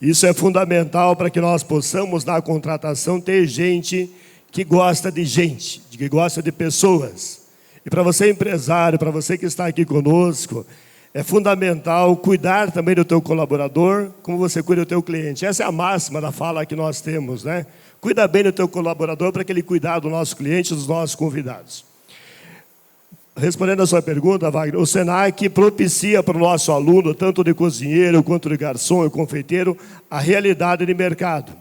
Isso é fundamental para que nós possamos, na contratação, ter gente que gosta de gente, que gosta de pessoas. E para você, empresário, para você que está aqui conosco, é fundamental cuidar também do teu colaborador, como você cuida do teu cliente. Essa é a máxima da fala que nós temos, né? Cuida bem do teu colaborador para que ele cuidar do nosso cliente e dos nossos convidados. Respondendo a sua pergunta, Wagner, o SENAC propicia para o nosso aluno, tanto de cozinheiro quanto de garçom e confeiteiro, a realidade de mercado.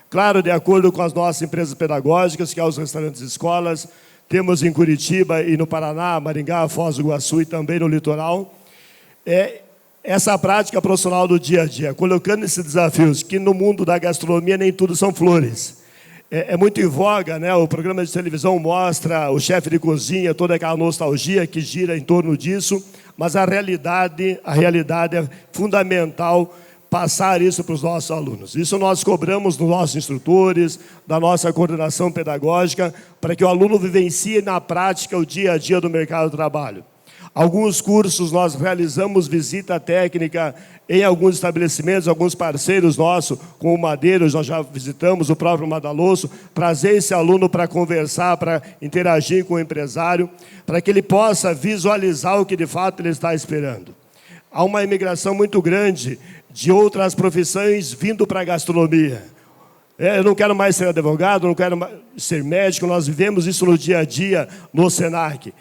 Claro, de acordo com as nossas empresas pedagógicas, que é os restaurantes e escolas, temos em Curitiba e no Paraná, Maringá, Foz do Iguaçu e também no litoral, essa prática profissional do dia a dia, colocando esses desafios, que no mundo da gastronomia nem tudo são flores. É muito em voga, né? O programa de televisão mostra o chefe de cozinha, toda aquela nostalgia que gira em torno disso, mas a realidade é fundamental passar isso para os nossos alunos. Isso nós cobramos dos nossos instrutores, da nossa coordenação pedagógica, para que o aluno vivencie na prática o dia a dia do mercado de trabalho. Alguns cursos nós realizamos visita técnica em alguns estabelecimentos, alguns parceiros nossos, como o Madeiros, nós já visitamos, o próprio Madaloso, trazer esse aluno para conversar, para interagir com o empresário, para que ele possa visualizar o que de fato ele está esperando. Há uma imigração muito grande de outras profissões vindo para a gastronomia. Eu não quero mais ser advogado, não quero mais ser médico, nós vivemos isso no dia a dia no SENAC.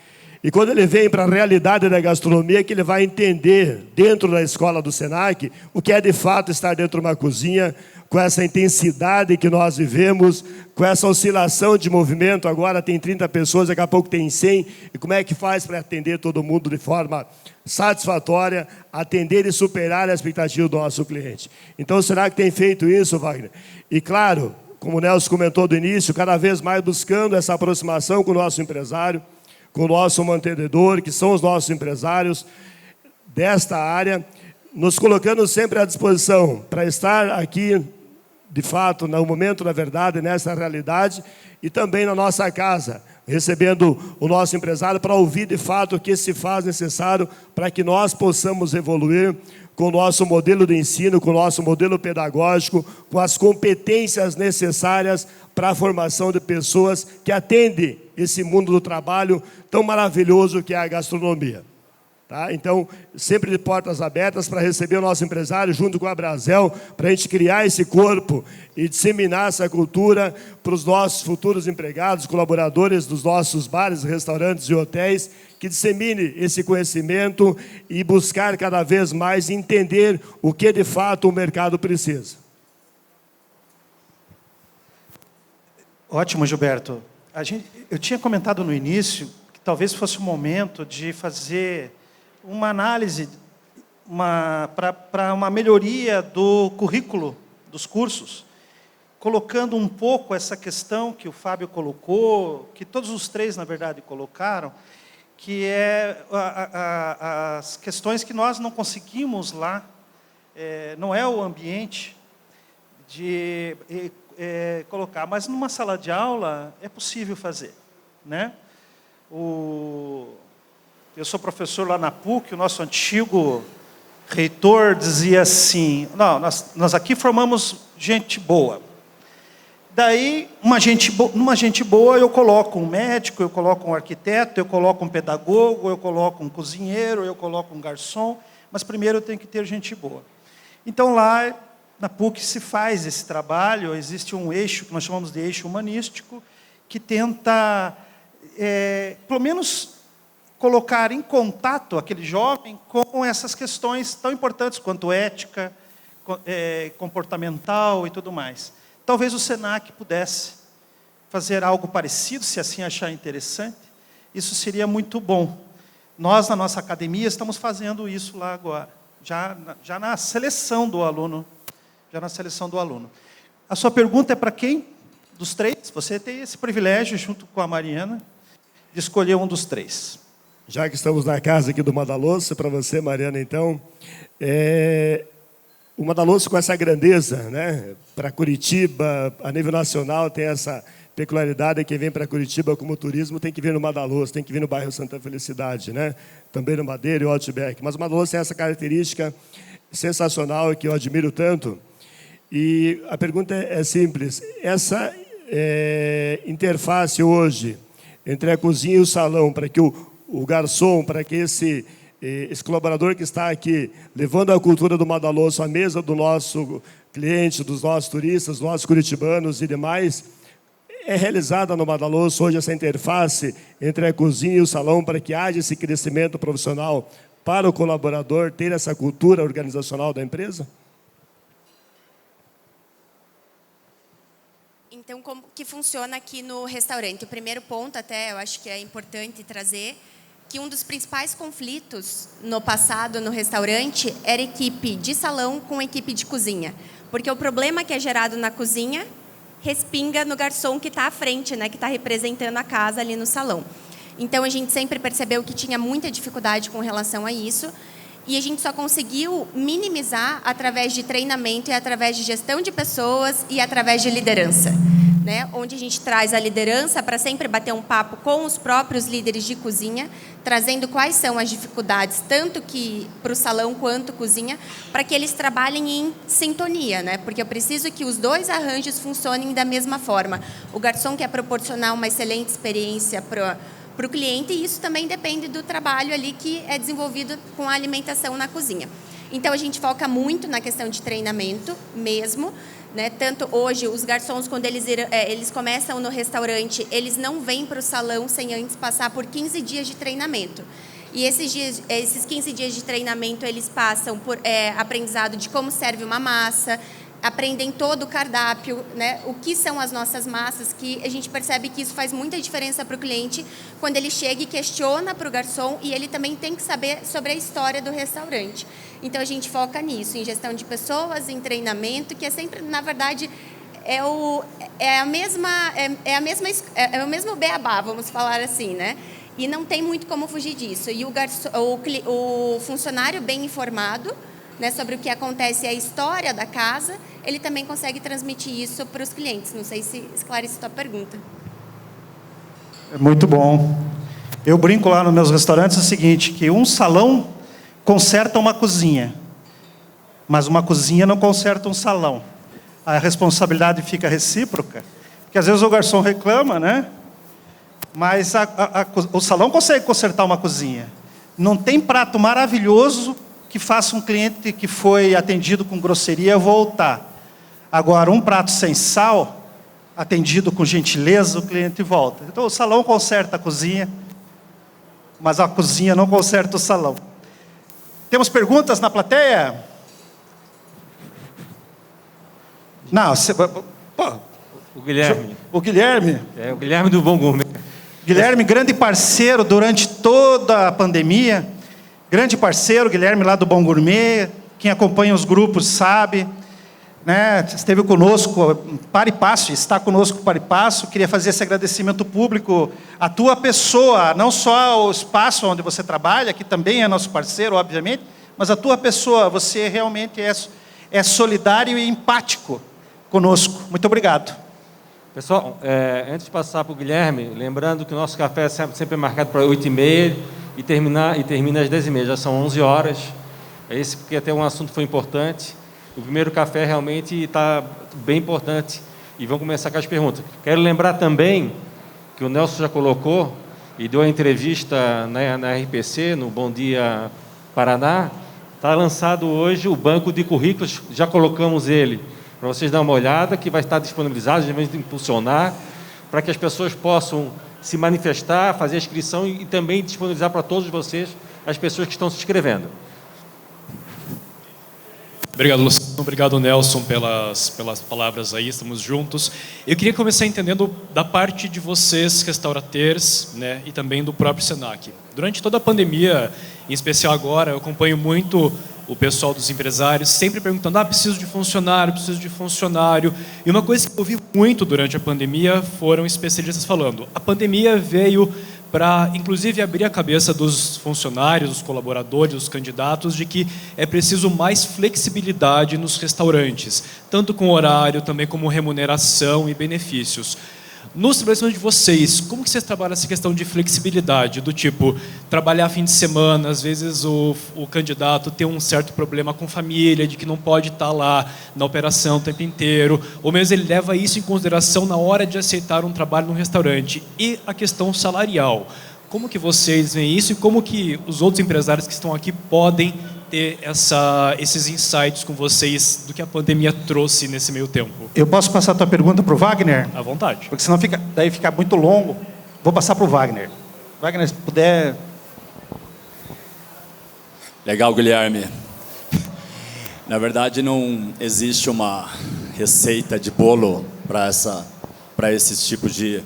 E quando ele vem para a realidade da gastronomia, que ele vai entender, dentro da escola do SENAC, o que é de fato estar dentro de uma cozinha, com essa intensidade que nós vivemos, com essa oscilação de movimento, agora tem 30 pessoas, daqui a pouco tem 100, e como é que faz para atender todo mundo de forma satisfatória, atender e superar a expectativa do nosso cliente. Então, o SENAC tem feito isso, Wagner? E claro, como o Nelson comentou do início, cada vez mais buscando essa aproximação com o nosso empresário, com o nosso mantenedor, que são os nossos empresários desta área, nos colocando sempre à disposição para estar aqui, de fato, no momento, na verdade, nessa realidade, e também na nossa casa, recebendo o nosso empresário para ouvir, de fato, o que se faz necessário para que nós possamos evoluir com o nosso modelo de ensino, com o nosso modelo pedagógico, com as competências necessárias para a formação de pessoas que atendem esse mundo do trabalho tão maravilhoso que é a gastronomia. Tá? Então, sempre de portas abertas para receber o nosso empresário junto com a Brasel, para a gente criar esse corpo e disseminar essa cultura para os nossos futuros empregados, colaboradores dos nossos bares, restaurantes e hotéis, que dissemine esse conhecimento e buscar cada vez mais entender o que de fato o mercado precisa. Ótimo, Gilberto. Eu tinha comentado no início que talvez fosse o momento de fazer uma análise para uma melhoria do currículo dos cursos, colocando um pouco essa questão que o Fábio colocou, que todos os três, na verdade, colocaram, que é as questões que nós não conseguimos lá, não é o ambiente de colocar, mas numa sala de aula é possível fazer, né? Eu sou professor lá na PUC, o nosso antigo reitor dizia assim, não, nós aqui formamos gente boa. Daí, numa gente boa, eu coloco um médico, eu coloco um arquiteto, eu coloco um pedagogo, eu coloco um cozinheiro, eu coloco um garçom, mas primeiro eu tenho que ter gente boa. Então, lá na PUC se faz esse trabalho, existe um eixo, que nós chamamos de eixo humanístico, que tenta, pelo menos, colocar em contato aquele jovem com essas questões tão importantes quanto ética, comportamental e tudo mais. Talvez o SENAC pudesse fazer algo parecido, se assim achar interessante. Isso seria muito bom. Nós, na nossa academia, estamos fazendo isso lá agora, já na seleção do aluno. A sua pergunta é para quem? Dos três? Você tem esse privilégio, junto com a Mariana, de escolher um dos três. Já que estamos na casa aqui do Madaloso, para você, Mariana, então, o Madaloso com essa grandeza, né? Para Curitiba, a nível nacional, tem essa peculiaridade, quem vem para Curitiba como turismo tem que vir no Madaloso, tem que vir no bairro Santa Felicidade, né? Também no Madeira e Outback. Mas o Madaloso tem essa característica sensacional que eu admiro tanto. E a pergunta é simples. Essa interface hoje entre a cozinha e o salão, para que o garçom, para que esse colaborador que está aqui, levando a cultura do Madaloso à mesa do nosso cliente, dos nossos turistas, dos nossos curitibanos e demais, é realizada no Madaloso hoje essa interface entre a cozinha e o salão para que haja esse crescimento profissional para o colaborador ter essa cultura organizacional da empresa? Então, como que funciona aqui no restaurante? O primeiro ponto, até, eu acho que é importante trazer, que um dos principais conflitos no passado no restaurante era equipe de salão com equipe de cozinha. Porque o problema que é gerado na cozinha respinga no garçom que está à frente, né, que está representando a casa ali no salão. Então, a gente sempre percebeu que tinha muita dificuldade com relação a isso, e a gente só conseguiu minimizar através de treinamento e através de gestão de pessoas e através de liderança, né? Onde a gente traz a liderança para sempre bater um papo com os próprios líderes de cozinha, trazendo quais são as dificuldades, tanto que para o salão quanto cozinha, para que eles trabalhem em sintonia, né? Porque eu preciso que os dois arranjos funcionem da mesma forma. O garçom quer proporcionar uma excelente experiência para o cliente, e isso também depende do trabalho ali que é desenvolvido com a alimentação na cozinha. Então, a gente foca muito na questão de treinamento mesmo, né? Tanto hoje, os garçons, quando eles começam no restaurante, eles não vêm para o salão sem antes passar por 15 dias de treinamento. E esses 15 dias de treinamento, eles passam por aprendizado de como serve uma massa, aprendem todo o cardápio, né? O que são as nossas massas, que a gente percebe que isso faz muita diferença para o cliente quando ele chega e questiona para o garçom, e ele também tem que saber sobre a história do restaurante. Então, a gente foca nisso, em gestão de pessoas, em treinamento, que é sempre, na verdade, é o mesmo beabá, vamos falar assim, né? E não tem muito como fugir disso. E o funcionário bem informado, né, sobre o que acontece e a história da casa, ele também consegue transmitir isso para os clientes. Não sei se esclarece a tua pergunta. É muito bom. Eu brinco lá nos meus restaurantes o seguinte, que um salão conserta uma cozinha, mas uma cozinha não conserta um salão. A responsabilidade fica recíproca, porque às vezes o garçom reclama, né? Mas o salão consegue consertar uma cozinha. Não tem prato maravilhoso que faça um cliente que foi atendido com grosseria voltar. Agora, um prato sem sal, atendido com gentileza, o cliente volta. Então, o salão conserta a cozinha, mas a cozinha não conserta o salão. Temos perguntas na plateia? Não, O Guilherme. O Guilherme? O Guilherme do Bom Gourmet. Guilherme, grande parceiro durante toda a pandemia. Grande parceiro, Guilherme, lá do Bom Gourmet. Quem acompanha os grupos sabe, né? Esteve conosco para e passo, está conosco para e passo. Queria fazer esse agradecimento público à tua pessoa, não só ao espaço onde você trabalha, que também é nosso parceiro, obviamente, mas a tua pessoa. Você realmente é solidário e empático conosco. Muito obrigado. Pessoal, antes de passar para o Guilherme, lembrando que o nosso café sempre é marcado para 8h30 e termina às 10h30, já são 11 horas. Esse porque até um assunto foi importante. O primeiro café realmente está bem importante. E vamos começar com as perguntas. Quero lembrar também que o Nelson já colocou e deu a entrevista na RPC, no Bom Dia Paraná. Está lançado hoje o banco de currículos, já colocamos ele para vocês darem uma olhada, que vai estar disponibilizado, a gente vai impulsionar, para que as pessoas possam se manifestar, fazer a inscrição e também disponibilizar para todos vocês, as pessoas que estão se inscrevendo. Obrigado, Luciano. Obrigado, Nelson, pelas palavras aí. Estamos juntos. Eu queria começar entendendo da parte de vocês, restaurateurs, né, e também do próprio Senac. Durante toda a pandemia, em especial agora, eu acompanho muito o pessoal dos empresários, sempre perguntando, preciso de funcionário. E uma coisa que eu ouvi muito durante a pandemia foram especialistas falando, a pandemia veio para, inclusive, abrir a cabeça dos funcionários, dos colaboradores, dos candidatos, de que é preciso mais flexibilidade nos restaurantes, tanto com horário, também como remuneração e benefícios. No estabelecimento de vocês, como que vocês trabalham essa questão de flexibilidade, do tipo, trabalhar fim de semana, às vezes o candidato tem um certo problema com família, de que não pode estar lá na operação o tempo inteiro, ou mesmo ele leva isso em consideração na hora de aceitar um trabalho num restaurante. E a questão salarial, como que vocês veem isso e como que os outros empresários que estão aqui podem ter esses insights com vocês do que a pandemia trouxe nesse meio tempo? Eu posso passar a tua pergunta para o Wagner? À vontade. Porque senão daí fica muito longo. Vou passar para o Wagner. Wagner, se puder... Legal, Guilherme. Na verdade, não existe uma receita de bolo para esse tipo de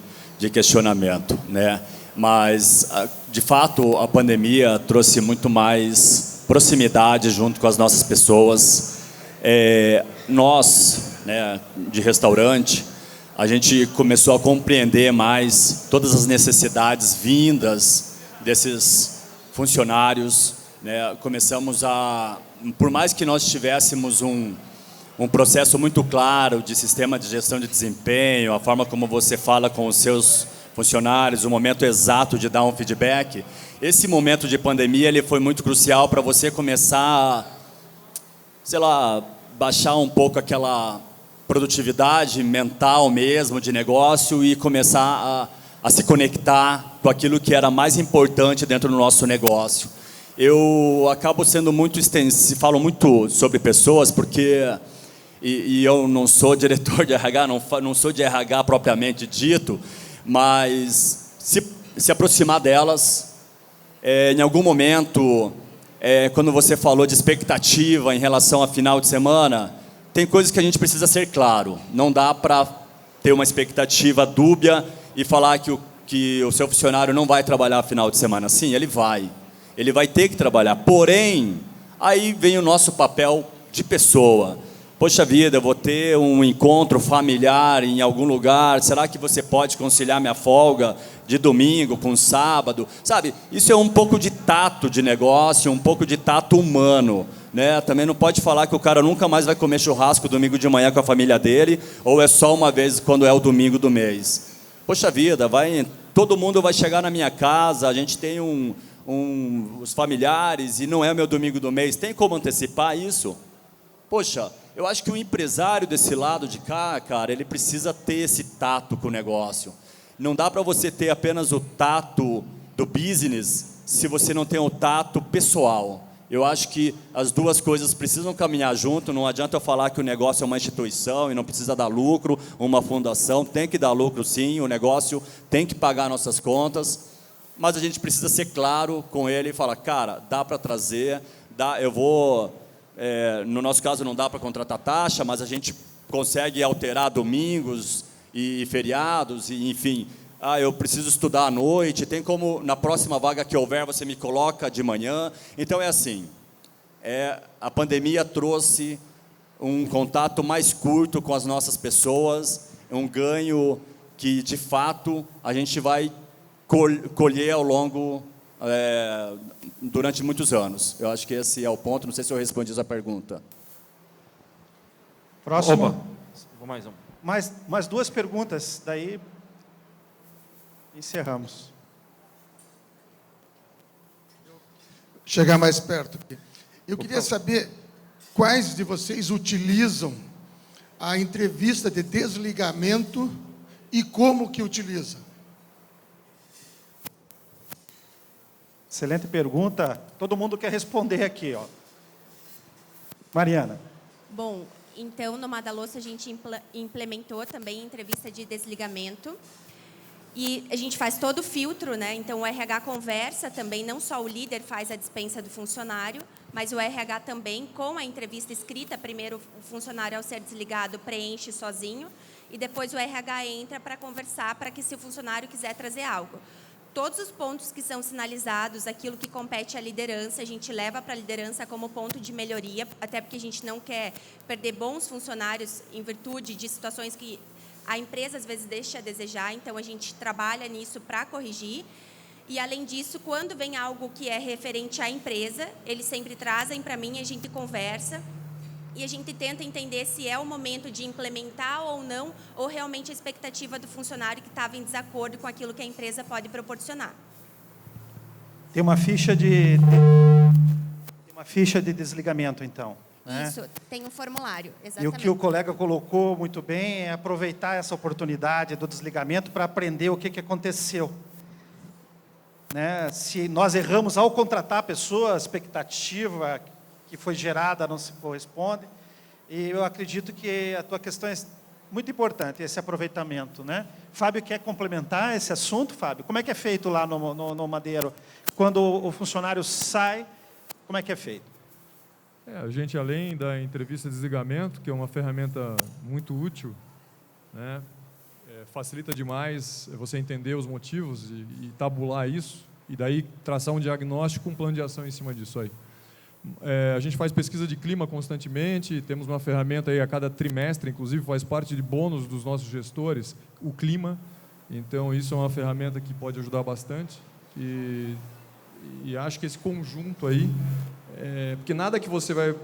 questionamento, né? Mas, de fato, a pandemia trouxe muito mais proximidade junto com as nossas pessoas. Nós, né, de restaurante, a gente começou a compreender mais todas as necessidades vindas desses funcionários, né? Começamos por mais que nós tivéssemos um processo muito claro de sistema de gestão de desempenho, a forma como você fala com os seus funcionários, o momento exato de dar um feedback, esse momento de pandemia ele foi muito crucial para você começar a, baixar um pouco aquela produtividade mental mesmo de negócio e começar a se conectar com aquilo que era mais importante dentro do nosso negócio. Eu acabo sendo muito extensivo, falo muito sobre pessoas porque e eu não sou diretor de RH, não sou de RH propriamente dito, mas se aproximar delas, em algum momento, quando você falou de expectativa em relação a final de semana, tem coisas que a gente precisa ser claro. Não dá para ter uma expectativa dúbia e falar que o seu funcionário não vai trabalhar final de semana. Sim, ele vai ter que trabalhar. Porém, aí vem o nosso papel de pessoa. Poxa vida, eu vou ter um encontro familiar em algum lugar, será que você pode conciliar minha folga de domingo com sábado? Sabe, isso é um pouco de tato de negócio, um pouco de tato humano, né? Também não pode falar que o cara nunca mais vai comer churrasco domingo de manhã com a família dele, ou é só uma vez quando é o domingo do mês. Poxa vida, todo mundo vai chegar na minha casa, a gente tem os familiares e não é o meu domingo do mês, tem como antecipar isso? Poxa, eu acho que o empresário desse lado de cá, cara, ele precisa ter esse tato com o negócio. Não dá para você ter apenas o tato do business se você não tem o tato pessoal. Eu acho que as duas coisas precisam caminhar junto. Não adianta eu falar que o negócio é uma instituição e não precisa dar lucro, uma fundação tem que dar lucro sim, o negócio tem que pagar nossas contas, mas a gente precisa ser claro com ele e falar, cara, dá para trazer, no nosso caso não dá para contratar taxa, mas a gente consegue alterar domingos e feriados, e enfim, eu preciso estudar à noite, tem como na próxima vaga que houver você me coloca de manhã. Então é assim, a pandemia trouxe um contato mais curto com as nossas pessoas, um ganho que de fato a gente vai colher ao longo durante muitos anos. Eu acho que esse é o ponto. Não sei se eu respondi essa pergunta. Próximo. Opa, vou mais um. Mais duas perguntas, daí encerramos. Chegar mais perto aqui. Eu queria saber quais de vocês utilizam a entrevista de desligamento e como que utiliza. Excelente pergunta. Todo mundo quer responder aqui, ó. Mariana. Bom, então no Madalosso a gente implementou também entrevista de desligamento. E a gente faz todo o filtro, né? Então o RH conversa também, não só o líder faz a dispensa do funcionário, mas o RH também, com a entrevista escrita, primeiro o funcionário ao ser desligado preenche sozinho e depois o RH entra para conversar para que se o funcionário quiser trazer algo. Todos os pontos que são sinalizados, aquilo que compete à liderança, a gente leva para a liderança como ponto de melhoria, até porque a gente não quer perder bons funcionários em virtude de situações que a empresa às vezes deixa a desejar, então a gente trabalha nisso para corrigir. E, além disso, quando vem algo que é referente à empresa, eles sempre trazem para mim, a gente conversa e a gente tenta entender se é o momento de implementar ou não, ou realmente a expectativa do funcionário que estava em desacordo com aquilo que a empresa pode proporcionar. Tem uma ficha de desligamento, então. Né? Isso, tem um formulário, exatamente. E o que o colega colocou muito bem é aproveitar essa oportunidade do desligamento para aprender o que aconteceu. Né? Se nós erramos ao contratar a pessoa, a expectativa que foi gerada não se corresponde. E eu acredito que a tua questão é muito importante, esse aproveitamento. Né? Fábio quer complementar esse assunto, Fábio? Como é que é feito lá no Madeiro? Quando o funcionário sai, como é que é feito? A gente, além da entrevista de desligamento, que é uma ferramenta muito útil, né? Facilita demais você entender os motivos e tabular isso, e daí traçar um diagnóstico, um plano de ação em cima disso aí. A gente faz pesquisa de clima constantemente, temos uma ferramenta aí a cada trimestre, inclusive faz parte de bônus dos nossos gestores, o clima. Então, isso é uma ferramenta que pode ajudar bastante. E acho que esse conjunto aí, porque nada que você vai...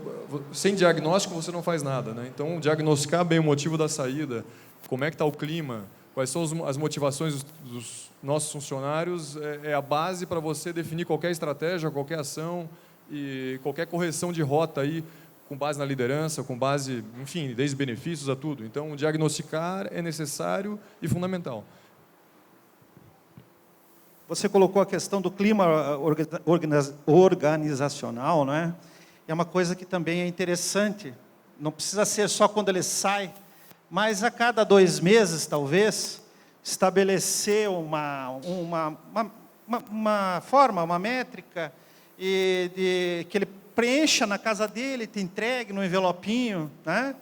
Sem diagnóstico, você não faz nada, né? Então, diagnosticar bem o motivo da saída, como é que está o clima, quais são as motivações dos nossos funcionários, é a base para você definir qualquer estratégia, qualquer ação e qualquer correção de rota aí, com base na liderança, com base, enfim, desde benefícios a tudo. Então, diagnosticar é necessário e fundamental. Você colocou a questão do clima organizacional, não é? É uma coisa que também é interessante. Não precisa ser só quando ele sai, mas a cada 2 meses, talvez, estabelecer uma forma, uma métrica, que ele preencha na casa dele, te entregue no envelopinho. Né?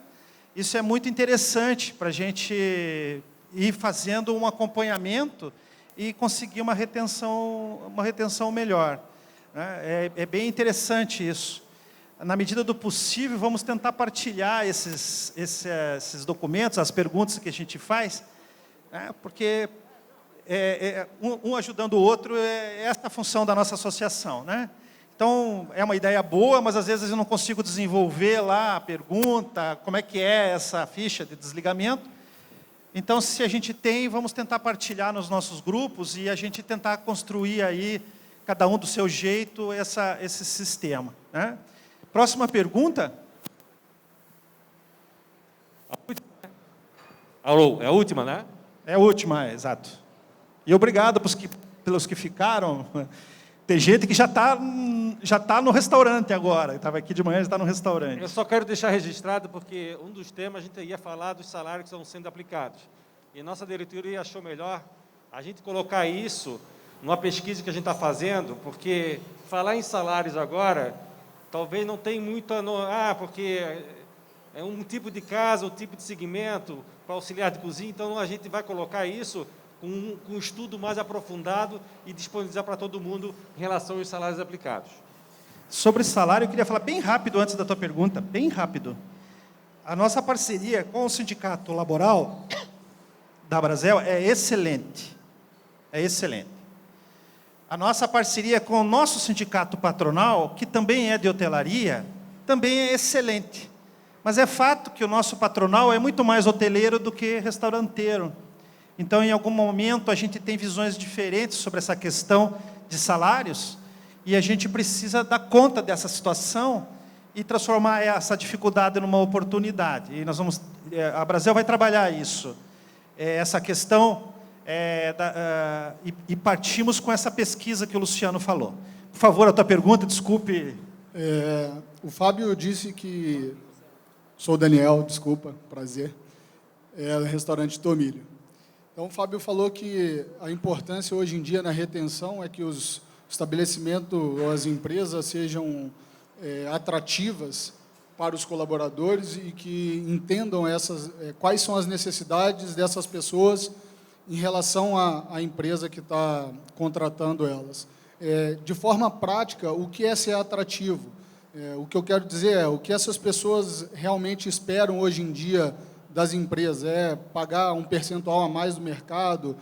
Isso é muito interessante para a gente ir fazendo um acompanhamento e conseguir uma retenção melhor. Né? É bem interessante isso. Na medida do possível, vamos tentar partilhar esses documentos, as perguntas que a gente faz, né? Porque um ajudando o outro é essa a função da nossa associação. Né? Então, é uma ideia boa, mas às vezes eu não consigo desenvolver lá a pergunta, como é que é essa ficha de desligamento. Então, se a gente tem, vamos tentar partilhar nos nossos grupos e a gente tentar construir aí, cada um do seu jeito, esse sistema. Né? Próxima pergunta. Alô, é a última, né? É a última, exato. E obrigado pelos que ficaram. Tem gente que já tá no restaurante agora. Estava aqui de manhã, já está no restaurante. Eu só quero deixar registrado, porque um dos temas a gente ia falar dos salários que estão sendo aplicados. E a nossa diretoria achou melhor a gente colocar isso numa pesquisa que a gente está fazendo, porque falar em salários agora, talvez não tenha muito... porque é um tipo de casa, um tipo de segmento para auxiliar de cozinha, então a gente vai colocar isso com um estudo mais aprofundado e disponibilizar para todo mundo em relação aos salários aplicados. Sobre salário, eu queria falar bem rápido antes da tua pergunta, bem rápido. A nossa parceria com o Sindicato Laboral da Brasel é excelente. É excelente. A nossa parceria com o nosso sindicato patronal, que também é de hotelaria, também é excelente. Mas é fato que o nosso patronal é muito mais hoteleiro do que restauranteiro. Então, em algum momento, a gente tem visões diferentes sobre essa questão de salários e a gente precisa dar conta dessa situação e transformar essa dificuldade numa oportunidade. E a Brasel vai trabalhar isso, essa questão, e partimos com essa pesquisa que o Luciano falou. Por favor, a tua pergunta, desculpe. O Fábio disse que... Sou o Daniel, desculpa, prazer. Restaurante Tomilho. Então, o Fábio falou que a importância hoje em dia na retenção é que os estabelecimentos ou as empresas sejam atrativas para os colaboradores e que entendam quais são as necessidades dessas pessoas em relação à empresa que está contratando elas. De forma prática, o que é ser atrativo? O que eu quero dizer é o que essas pessoas realmente esperam hoje em dia das empresas, pagar um percentual a mais do mercado,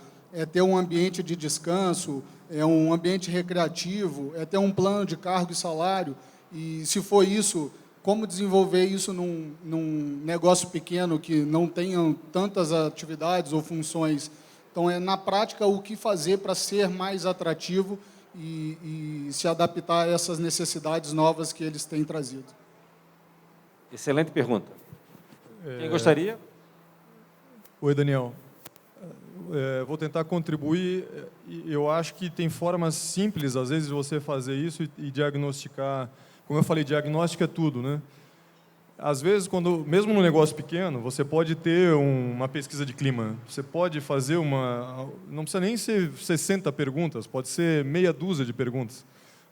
ter um ambiente de descanso, é um ambiente recreativo, é ter um plano de cargo e salário, e se for isso, como desenvolver isso num negócio pequeno que não tenha tantas atividades ou funções. Então, na prática, o que fazer para ser mais atrativo e se adaptar a essas necessidades novas que eles têm trazido. Excelente pergunta. Quem gostaria? Oi, Daniel. Vou tentar contribuir. Eu acho que tem formas simples, às vezes, de você fazer isso e diagnosticar. Como eu falei, diagnóstico é tudo, né? Às vezes, mesmo num negócio pequeno, você pode ter uma pesquisa de clima. Você pode fazer não precisa nem ser 60 perguntas, pode ser meia dúzia de perguntas,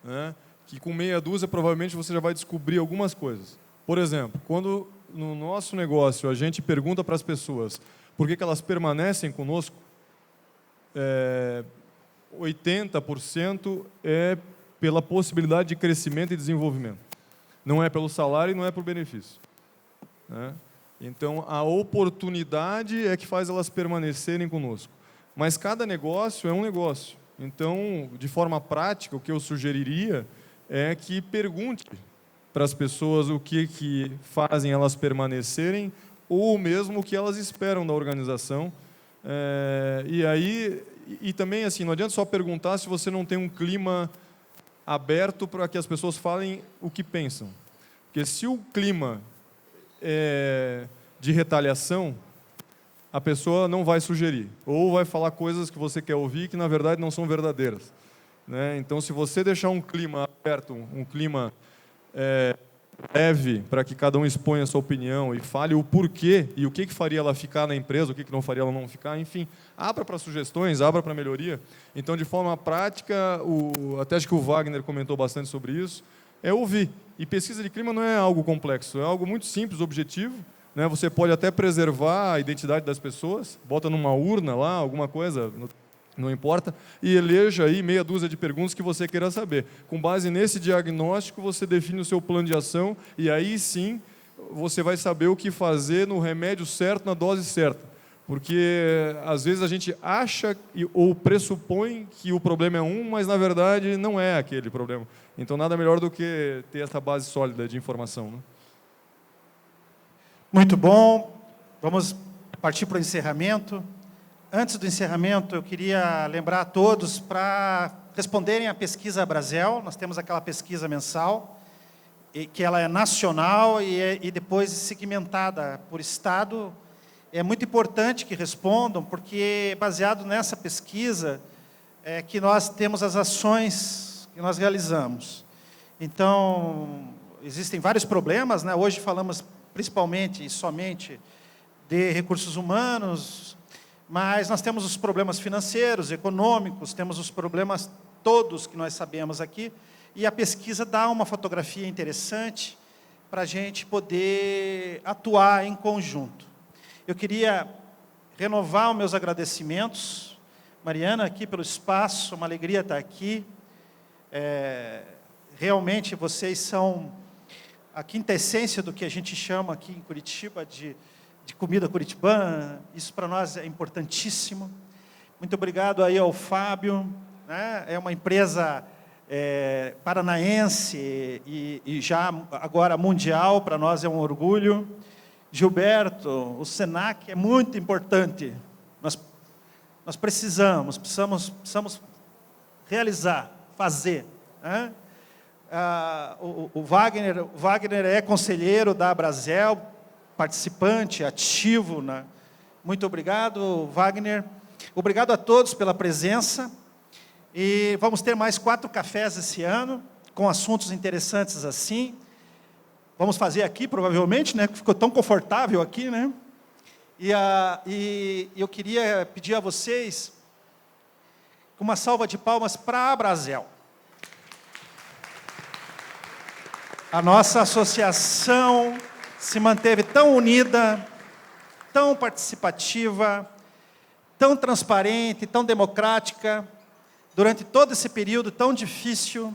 né? Que com meia dúzia, provavelmente, você já vai descobrir algumas coisas. Por exemplo, quando no nosso negócio a gente pergunta para as pessoas por que elas permanecem conosco, 80% é pela possibilidade de crescimento e desenvolvimento. Não é pelo salário e não é por benefício, né? Então, a oportunidade é que faz elas permanecerem conosco. Mas cada negócio é um negócio. Então, de forma prática, o que eu sugeriria é que pergunte para as pessoas o que fazem elas permanecerem ou mesmo o que elas esperam da organização. E também, assim, não adianta só perguntar se você não tem um clima aberto para que as pessoas falem o que pensam. Porque se o clima é de retaliação, a pessoa não vai sugerir. Ou vai falar coisas que você quer ouvir que, na verdade, não são verdadeiras, né? Então, se você deixar um clima aberto, um clima leve, para que cada um exponha a sua opinião e fale o porquê e o que faria ela ficar na empresa, o que não faria ela não ficar, enfim, abra para sugestões, abra para melhoria. Então, de forma prática, até acho que o Wagner comentou bastante sobre isso, é ouvir. E pesquisa de clima não é algo complexo, é algo muito simples, objetivo, né? Você pode até preservar a identidade das pessoas, bota numa urna lá, alguma coisa, não importa, e eleja aí meia dúzia de perguntas que você queira saber. Com base nesse diagnóstico, você define o seu plano de ação e aí sim você vai saber o que fazer no remédio certo, na dose certa. Porque às vezes a gente acha ou pressupõe que o problema é mas na verdade não é aquele problema. Então nada melhor do que ter essa base sólida de informação, né? Muito bom. Vamos partir para o encerramento. Antes do encerramento, eu queria lembrar a todos para responderem à pesquisa Brasel. Nós temos aquela pesquisa mensal, que ela é nacional e depois segmentada por estado. É muito importante que respondam, porque baseado nessa pesquisa é que nós temos as ações que nós realizamos. Então, existem vários problemas, né? Hoje falamos principalmente e somente de recursos humanos, mas nós temos os problemas financeiros, econômicos, temos os problemas todos que nós sabemos aqui, e a pesquisa dá uma fotografia interessante para a gente poder atuar em conjunto. Eu queria renovar os meus agradecimentos, Mariana, aqui pelo espaço, uma alegria estar aqui. Realmente vocês são a quintessência do que a gente chama aqui em Curitiba de comida curitibana. Isso para nós é importantíssimo. Muito obrigado aí ao Fábio, né? É uma empresa paranaense e já agora mundial, para nós é um orgulho. Gilberto, o Senac é muito importante. Nós precisamos realizar, fazer, né? O Wagner é conselheiro da Brasel, participante, ativo, né? Muito obrigado, Wagner. Obrigado a todos pela presença. E vamos ter mais 4 cafés esse ano, com assuntos interessantes assim. Vamos fazer aqui, provavelmente, né? Ficou tão confortável aqui, né? E eu queria pedir a vocês uma salva de palmas para a Brasel. A nossa associação se manteve tão unida, tão participativa, tão transparente, tão democrática, durante todo esse período tão difícil,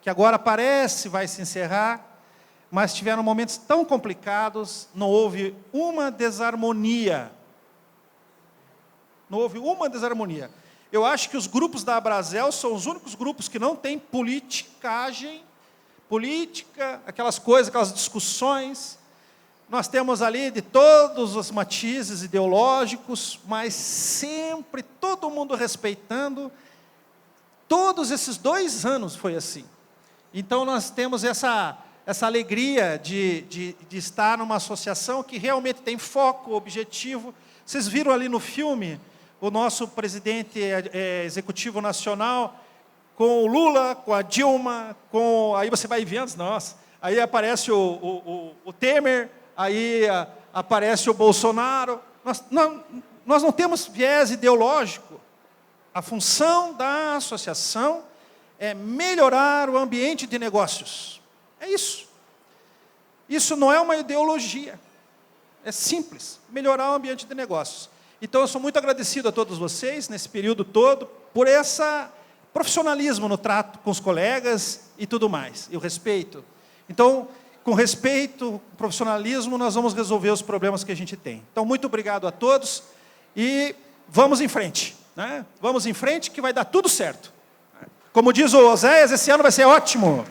que agora parece vai se encerrar, mas tiveram momentos tão complicados, não houve uma desarmonia. Não houve uma desarmonia. Eu acho que os grupos da Abrazel são os únicos grupos que não têm politicagem, política, aquelas coisas, aquelas discussões. Nós temos ali de todos os matizes ideológicos, mas sempre todo mundo respeitando. Todos esses 2 anos foi assim. Então, nós temos essa alegria de estar numa associação que realmente tem foco, objetivo. Vocês viram ali no filme o nosso presidente executivo nacional com o Lula, com a Dilma, aí você vai vendo, nossa, aí aparece o Temer, aí aparece o Bolsonaro. Nós não temos viés ideológico. A função da associação é melhorar o ambiente de negócios. É isso. Isso não é uma ideologia. É simples, melhorar o ambiente de negócios. Então, eu sou muito agradecido a todos vocês, nesse período todo, por esse profissionalismo no trato com os colegas e tudo mais, e o respeito. Então, com respeito, profissionalismo, nós vamos resolver os problemas que a gente tem. Então, muito obrigado a todos e vamos em frente. Né? Vamos em frente que vai dar tudo certo. Como diz o Oséias, esse ano vai ser ótimo.